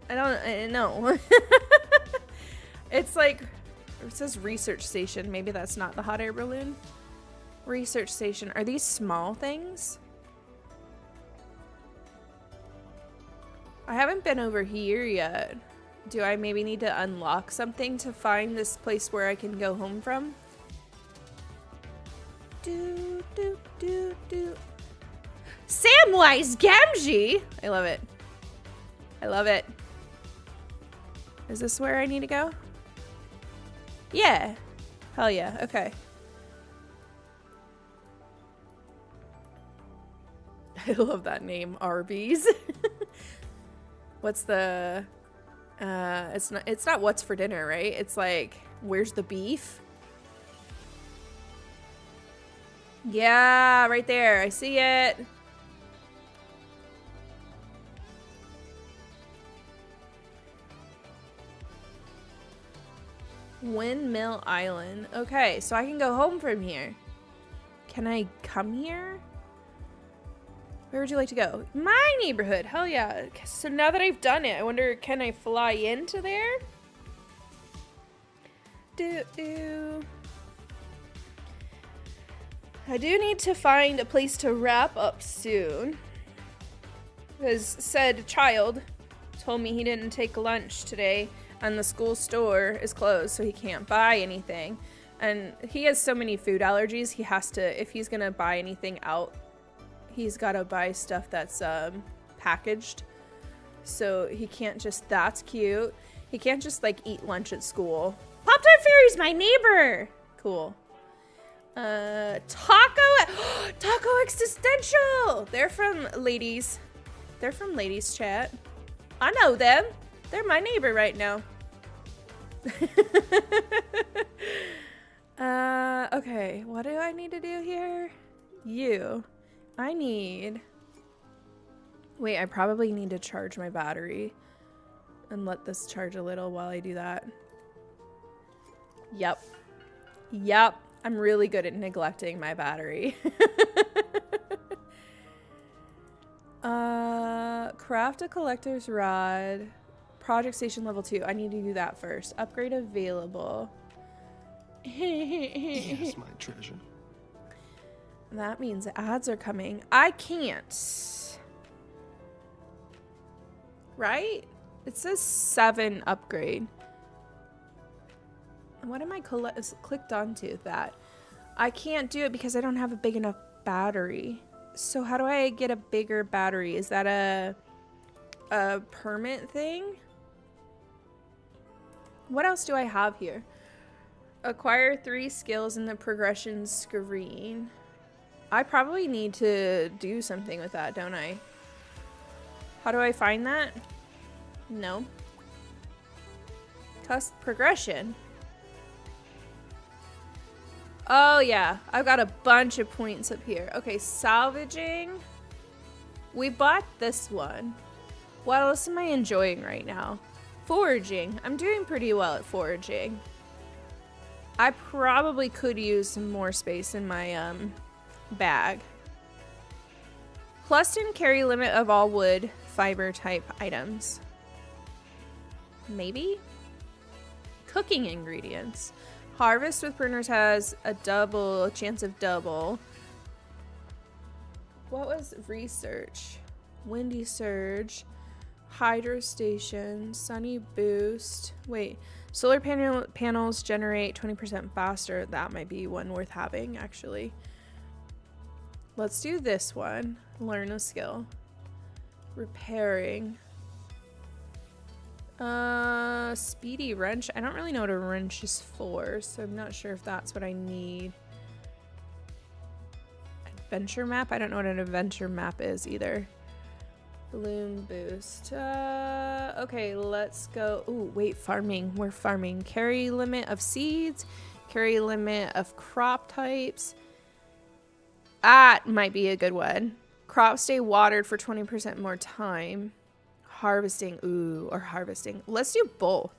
I know. It's like, it says research station. Maybe that's not the hot air balloon. Research station. Are these small things? I haven't been over here yet. Do I maybe need to unlock something to find this place where I can go home from? Samwise Gamgee! I love it. I love it. Is this where I need to go? Yeah. Hell yeah. Okay. I love that name, Arby's. What's the it's not what's for dinner, right? It's like, where's the beef? Yeah, right there. I see it. Windmill Island. Okay, so I can go home from here. Can I come here? Where would you like to go? My neighborhood. Hell yeah. So now that I've done it, I wonder, can I fly into there? I do need to find a place to wrap up soon. Because said child told me he didn't take lunch today and the school store is closed, so he can't buy anything. And he has so many food allergies, he has to, if he's gonna buy anything out, he's gotta buy stuff that's packaged. So he can't just, that's cute. He can't just like eat lunch at school. Pop-Tart Fairy's my neighbor. Cool. Taco Existential. They're from Ladies. They're from Ladies Chat. I know them. They're my neighbor right now. Okay, what do I need to do here? I need Wait, I probably need to charge my battery and let this charge a little while I do that. Yep. Yep. I'm really good at neglecting my battery. Craft a collector's rod. Project station level 2. I need to do that first. Upgrade available. Yes, my treasure. That means ads are coming. I can't. Right? It says 7 upgrade. What am I clicked onto that? I can't do it because I don't have a big enough battery. So how do I get a bigger battery? Is that a permit thing? What else do I have here? Acquire 3 skills in the progression screen. I probably need to do something with that, don't I? How do I find that? No. Progression. Oh yeah, I've got a bunch of points up here. Okay, salvaging. We bought this one. What else am I enjoying right now? Foraging. I'm doing pretty well at foraging. I probably could use some more space in my bag. Plus 10 carry limit of all wood fiber type items. Maybe? Cooking ingredients. Harvest with pruners has a chance of double. What was research? Windy surge. Hydro station. Sunny boost. Wait. Solar panels generate 20% faster. That might be one worth having, actually. Let's do this one. Learn a skill. Repairing. Speedy wrench. I don't really know what a wrench is for, so I'm not sure if that's what I need. Adventure map? I don't know what an adventure map is either. Bloom boost. Okay, let's go. Ooh, wait, farming. We're farming. Carry limit of seeds. Carry limit of crop types. That might be a good one. Crops stay watered for 20% more time. Harvesting. Ooh, or harvesting. Let's do both,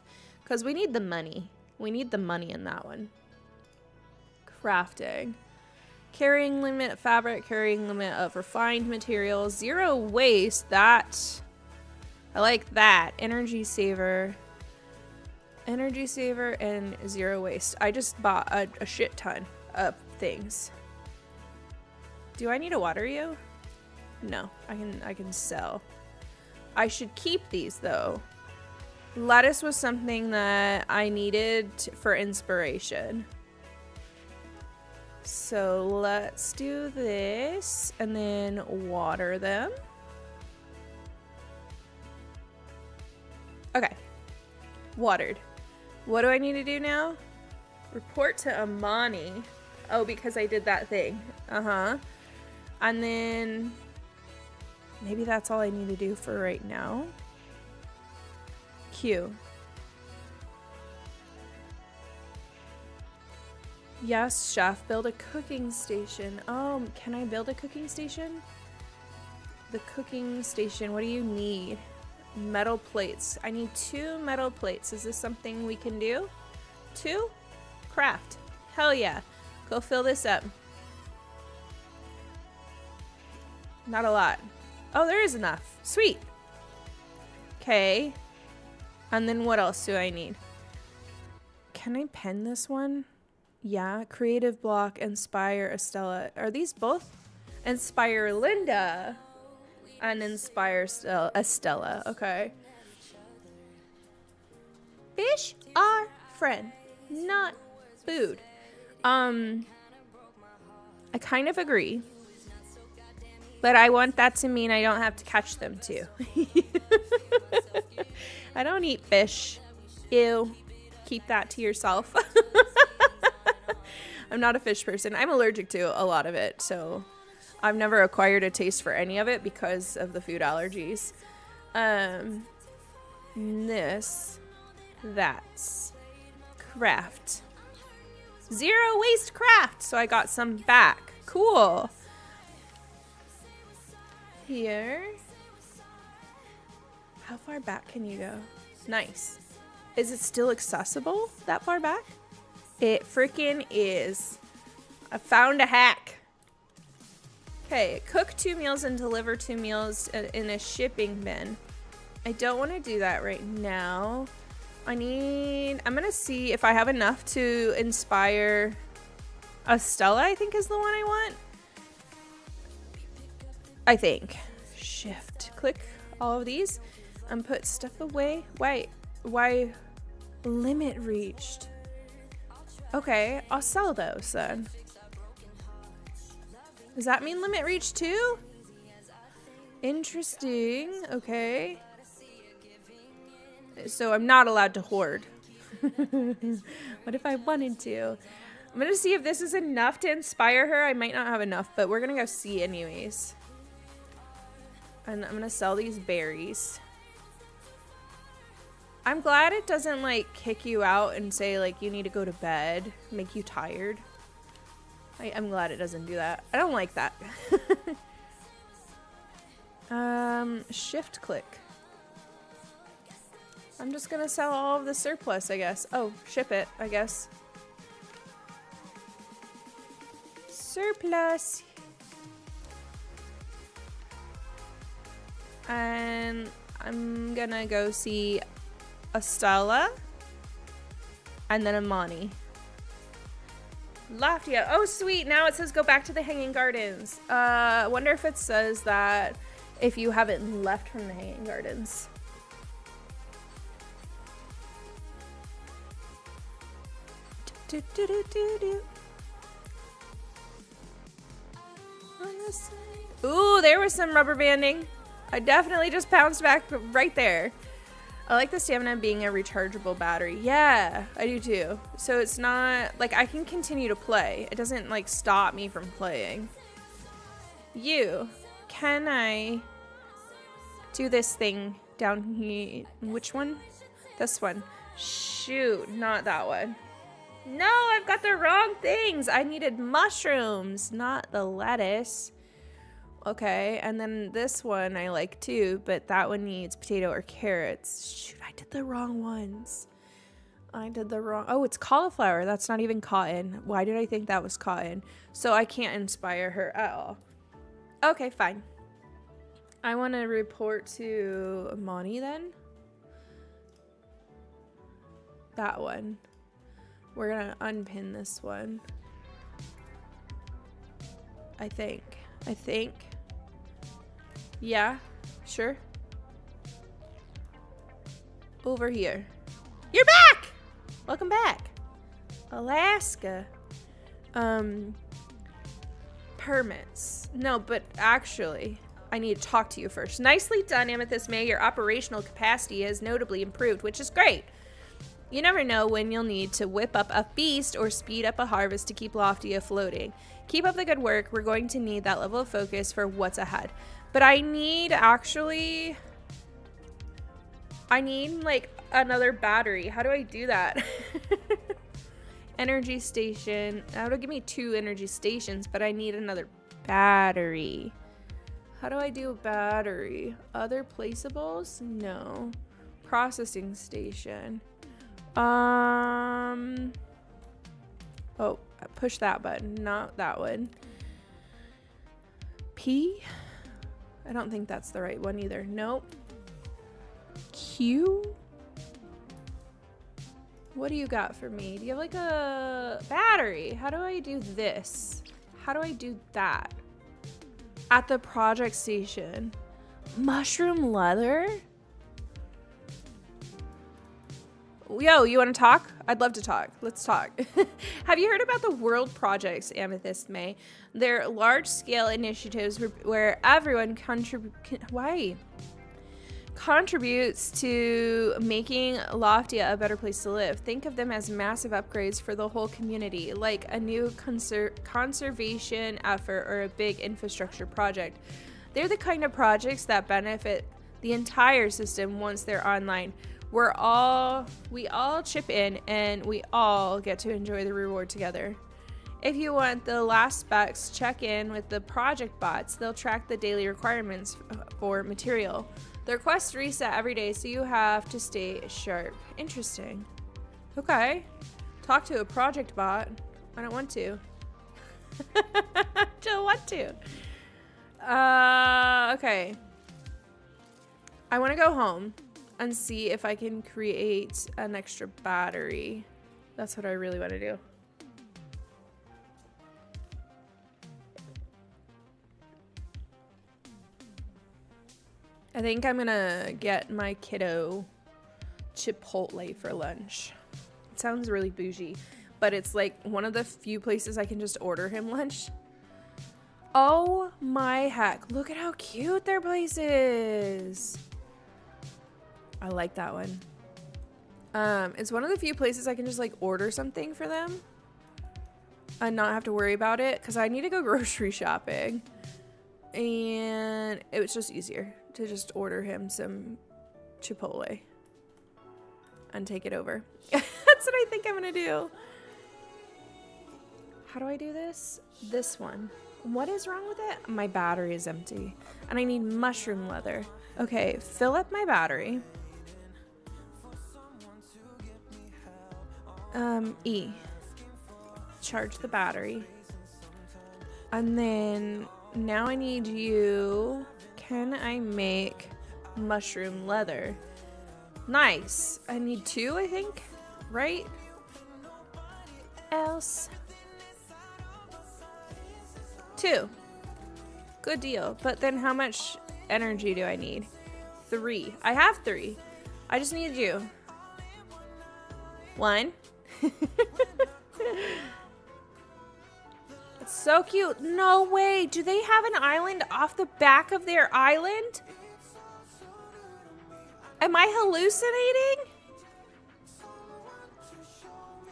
because we need the money. We need the money in that one. Crafting. Carrying limit of fabric. Carrying limit of refined materials. 0 waste. That. I like that. Energy saver. Energy saver and 0 waste. I just bought a shit ton of things. Do I need to water you? No, I can sell. I should keep these though. Lettuce was something that I needed for inspiration. So let's do this and then water them. Okay, watered. What do I need to do now? Report to Amani. Oh, because I did that thing. And then maybe that's all I need to do for right now. Q. Yes, chef, build a cooking station. Oh, can I build a cooking station? The cooking station, what do you need? Metal plates. I need 2 metal plates. Is this something we can do? 2? Craft. Hell yeah. Go fill this up. Not a lot. Oh, there is enough. Sweet. Okay. And then what else do I need? Can I pen this one? Yeah. Creative block. Inspire Estella. Are these both? Inspire Linda. And inspire Estella. Okay. Fish are friend, not food. I kind of agree. But I want that to mean I don't have to catch them too. I don't eat fish. Ew. Keep that to yourself. I'm not a fish person. I'm allergic to a lot of it, so I've never acquired a taste for any of it because of the food allergies. That's craft. 0 waste craft. So I got some back. Cool. Here. How far back can you go? Nice. Is it still accessible that far back? It freaking is. I found a hack. Okay, cook 2 meals and deliver 2 meals in a shipping bin. I don't want to do that right now. I'm gonna see if I have enough to inspire Estella, I think is the one I want. I think. Shift. Click all of these and put stuff away. Why limit reached? Okay, I'll sell those then. Does that mean limit reached too? Interesting. Okay. So I'm not allowed to hoard. What if I wanted to? I'm gonna see if this is enough to inspire her. I might not have enough, but we're gonna go see anyways. And I'm gonna sell these berries. I'm glad it doesn't like kick you out and say like you need to go to bed, make you tired. I'm glad it doesn't do that. I don't like that. Shift click. I'm just gonna sell all of the surplus, I guess. Oh, ship it, I guess. Surplus. And I'm gonna go see Estella and then Amani. Loftia. Oh, sweet. Now it says go back to the Hanging Gardens. Wonder if it says that if you haven't left from the Hanging Gardens. Ooh, there was some rubber banding. I definitely just pounced back right there. I like the stamina being a rechargeable battery. Yeah, I do too. So it's not like I can continue to play. It doesn't like stop me from playing. Can I do this thing down here? Which one? This one. Shoot, not that one. No, I've got the wrong things. I needed mushrooms, not the lettuce. Okay, and then this one I like too, but that one needs potato or carrots. Shoot, I did the wrong ones. Oh, it's cauliflower. That's not even cotton. Why did I think that was cotton? So I can't inspire her at all. Okay, fine. I want to report to Amani then. That one. We're gonna unpin this one. I think. Yeah, sure. Over here. You're back! Welcome back. Alaska. Permits. No, but actually, I need to talk to you first. Nicely done, HeyAmethystMay. Your operational capacity has notably improved, which is great. You never know when you'll need to whip up a feast or speed up a harvest to keep Loftia floating. Keep up the good work. We're going to need that level of focus for what's ahead. But I need like another battery. How do I do that? Energy station. That'll give me 2 energy stations, but I need another battery. How do I do a battery? Other placeables? No. Processing station. Oh, push that button, not that one. P? I don't think that's the right one either. Nope. Q? What do you got for me? Do you have like a battery? How do I do this? How do I do that? At the project station. Mushroom leather? Yo, you want to talk? I'd love to talk. Let's talk. Have you heard about the World Projects, HeyAmethystMay? They're large-scale initiatives where everyone contributes to making Loftia a better place to live. Think of them as massive upgrades for the whole community, like a new conservation effort or a big infrastructure project. They're the kind of projects that benefit the entire system once they're online. We all chip in and we all get to enjoy the reward together. If you want the last specs, check in with the project bots. They'll track the daily requirements for material. The requests reset every day, so you have to stay sharp. Interesting. Okay. Talk to a project bot. I don't want to. Don't want to. Okay. I want to go home and see if I can create an extra battery. That's what I really want to do. I think I'm gonna get my kiddo Chipotle for lunch. It sounds really bougie, but it's like one of the few places I can just order him lunch. Oh my heck, look at how cute their place is. I like that one. It's one of the few places I can just like order something for them and not have to worry about it, because I need to go grocery shopping and it was just easier to just order him some Chipotle and take it over. That's what I think I'm gonna do. How do I do this? This one. What is wrong with it? My battery is empty and I need mushroom leather. Okay, fill up my battery. E. Charge the battery. And then now I need you. Can I make mushroom leather? Nice. I need 2, I think. Right? Else. 2. Good deal. But then how much energy do I need? 3. I have 3. I just need you. 1. It's so cute. No way. Do they have an island off the back of their island? Am I hallucinating?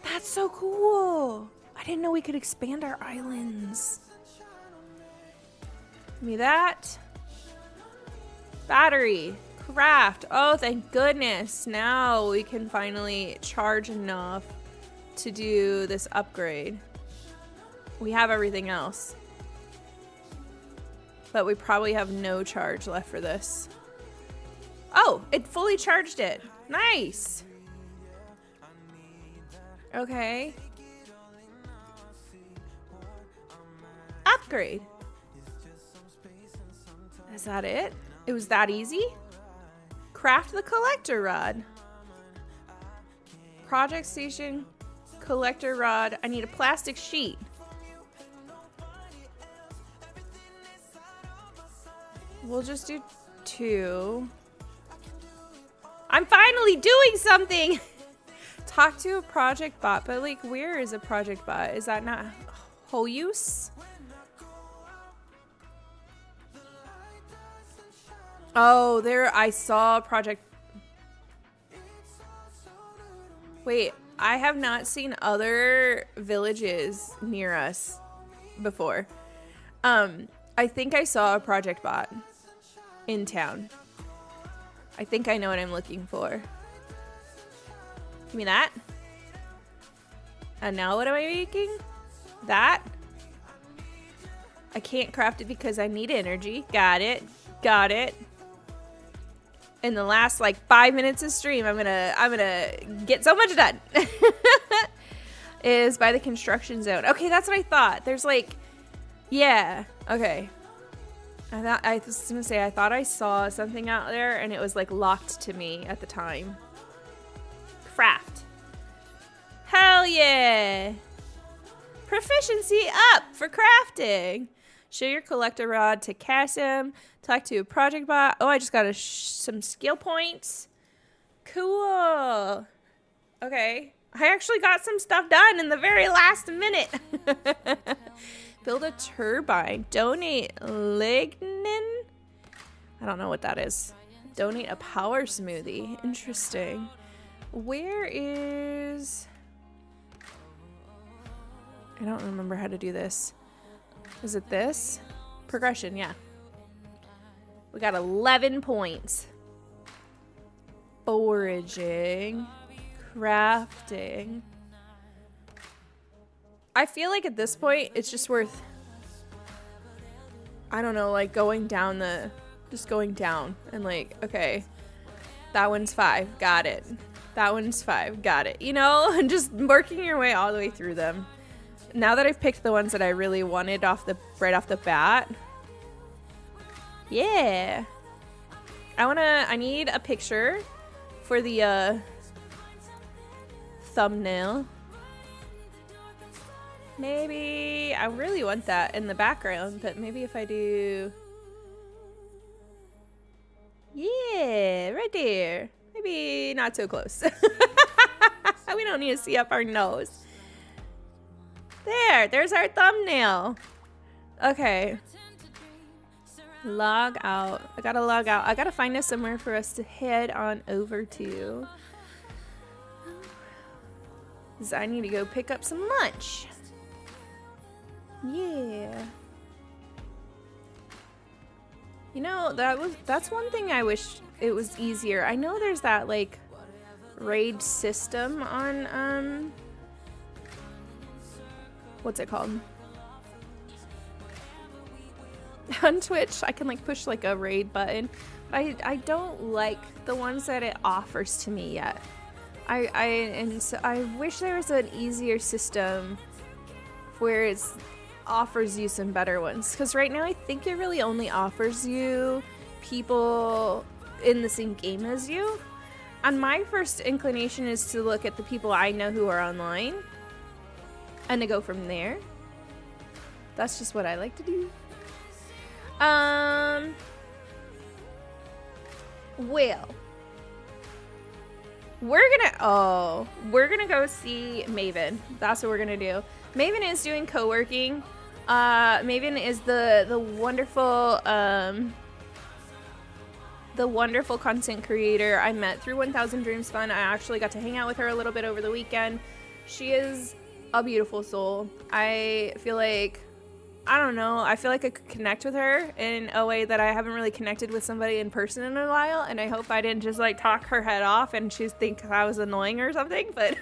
That's so cool. I didn't know we could expand our islands. Give me that. Battery. Craft. Oh, thank goodness. Now we can finally charge enough to do this upgrade. We have everything else, but we probably have no charge left for this. Oh, it fully charged it. Nice. Okay. Upgrade. Is that it? It was that easy? Craft the collector rod. Project station, collector rod. I need a plastic sheet. We'll just do 2. I'm finally doing something! Talk to a project bot, but like, where is a project bot? Is that not whole use? Oh, there, I saw a project. Wait, I have not seen other villages near us before. I think I saw a project bot in town. I think I know what I'm looking for. Give me that. And now what am I making? That. I can't craft it because I need energy. Got it. Got it. In the last like 5 minutes of stream, I'm gonna get so much done. Is by the construction zone. Okay, that's what I thought. There's like, yeah. Okay. I was gonna say, I thought I saw something out there and it was like locked to me at the time. Craft. Hell yeah. Proficiency up for crafting. Show your collector rod to Cassim. Talk to a project bot. Oh, I just got some skill points. Cool. Okay. I actually got some stuff done in the very last minute. Build a turbine. Donate lignin. I don't know what that is. Donate a power smoothie. Interesting. Where is... I don't remember how to do this. Is it this? Progression, yeah. We got 11 points. Foraging. Crafting. I feel like at this point, it's just worth, I don't know, like just going down and like, okay, that one's 5, got it. That one's 5, got it. You know, and just working your way all the way through them. Now that I've picked the ones that I really wanted right off the bat. Yeah. I need a picture for the thumbnail. Maybe, I really want that in the background, but maybe if I do, yeah, right there. Maybe not so close. We don't need to see up our nose. There's our thumbnail. Okay. Log out. I gotta log out. I gotta find us somewhere for us to head on over to. 'Cause I need to go pick up some lunch. Yeah. You know, that's one thing I wish it was easier. I know there's that like raid system on what's it called? On Twitch, I can like push like a raid button. But I don't like the ones that it offers to me yet. So I wish there was an easier system where it offers you some better ones. Because right now I think it really only offers you people in the same game as you. And my first inclination is to look at the people I know who are online and to go from there. That's just what I like to do. Well, we're gonna go see Maven. That's what we're gonna do. Maven is doing co-working. Maven is the wonderful content creator I met through 1000 Dreams Fun. I actually got to hang out with her a little bit over the weekend. She is a beautiful soul. I feel like I could connect with her in a way that I haven't really connected with somebody in person in a while, and I hope I didn't just like talk her head off and she think I was annoying or something, but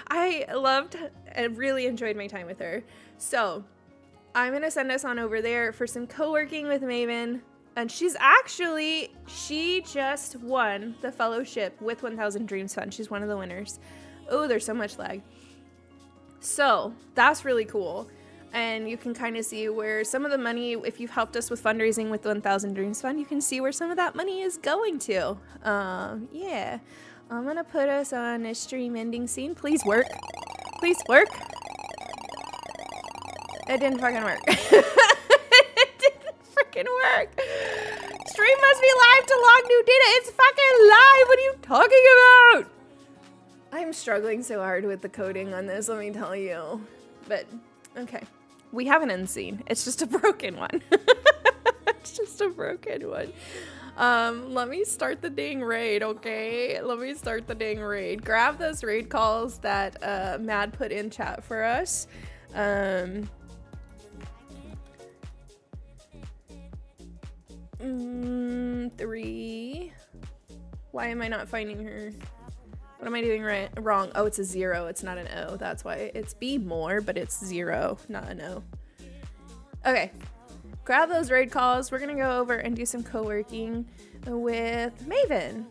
I loved and really enjoyed my time with her. So I'm gonna send us on over there for some co-working with Maven, and she just won the fellowship with 1000 Dreams Fun. She's one of the winners. Oh, there's so much lag. So that's really cool. And you can kind of see where some of the money, if you've helped us with fundraising with 1000 Dreams Fund, you can see where some of that money is going to. Yeah. I'm going to put us on a stream ending scene. Please work. Please work. It didn't fucking work. It didn't freaking work. Stream must be live to log new data. It's fucking live. What are you talking about? I'm struggling so hard with the coding on this, let me tell you. But, okay. We have an end scene. It's just a broken one. It's just a broken one. Let me start the dang raid, okay? Let me start the dang raid. Grab those raid calls that Mad put in chat for us. 3. Why am I not finding her? What am I doing wrong? Oh, it's a 0. It's not an O. That's why it's be more, but it's 0, not an O. Okay. Grab those raid calls. We're going to go over and do some co-working with Maven.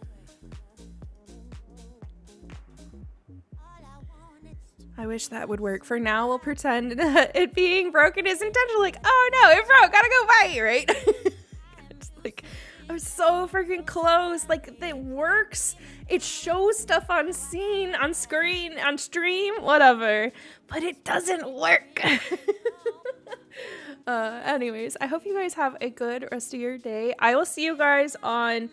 I wish that would work. For now, we'll pretend it being broken is intentional. Like, oh no, it broke. Gotta go buy it, right? It's like, I'm so freaking close. Like, it works. It shows stuff on scene, on screen, on stream, whatever. But it doesn't work. Anyways, I hope you guys have a good rest of your day. I will see you guys on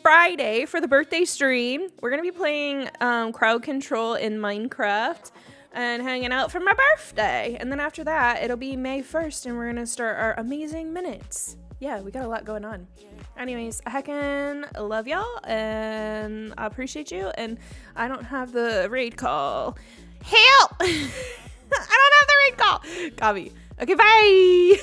Friday for the birthday stream. We're going to be playing crowd control in Minecraft and hanging out for my birthday. And then after that, it'll be May 1st and we're going to start our amazing minutes. Yeah, we got a lot going on. Anyways, I heckin' love y'all and I appreciate you. And I don't have the raid call. Help! I don't have the raid call. Copy. Okay, bye!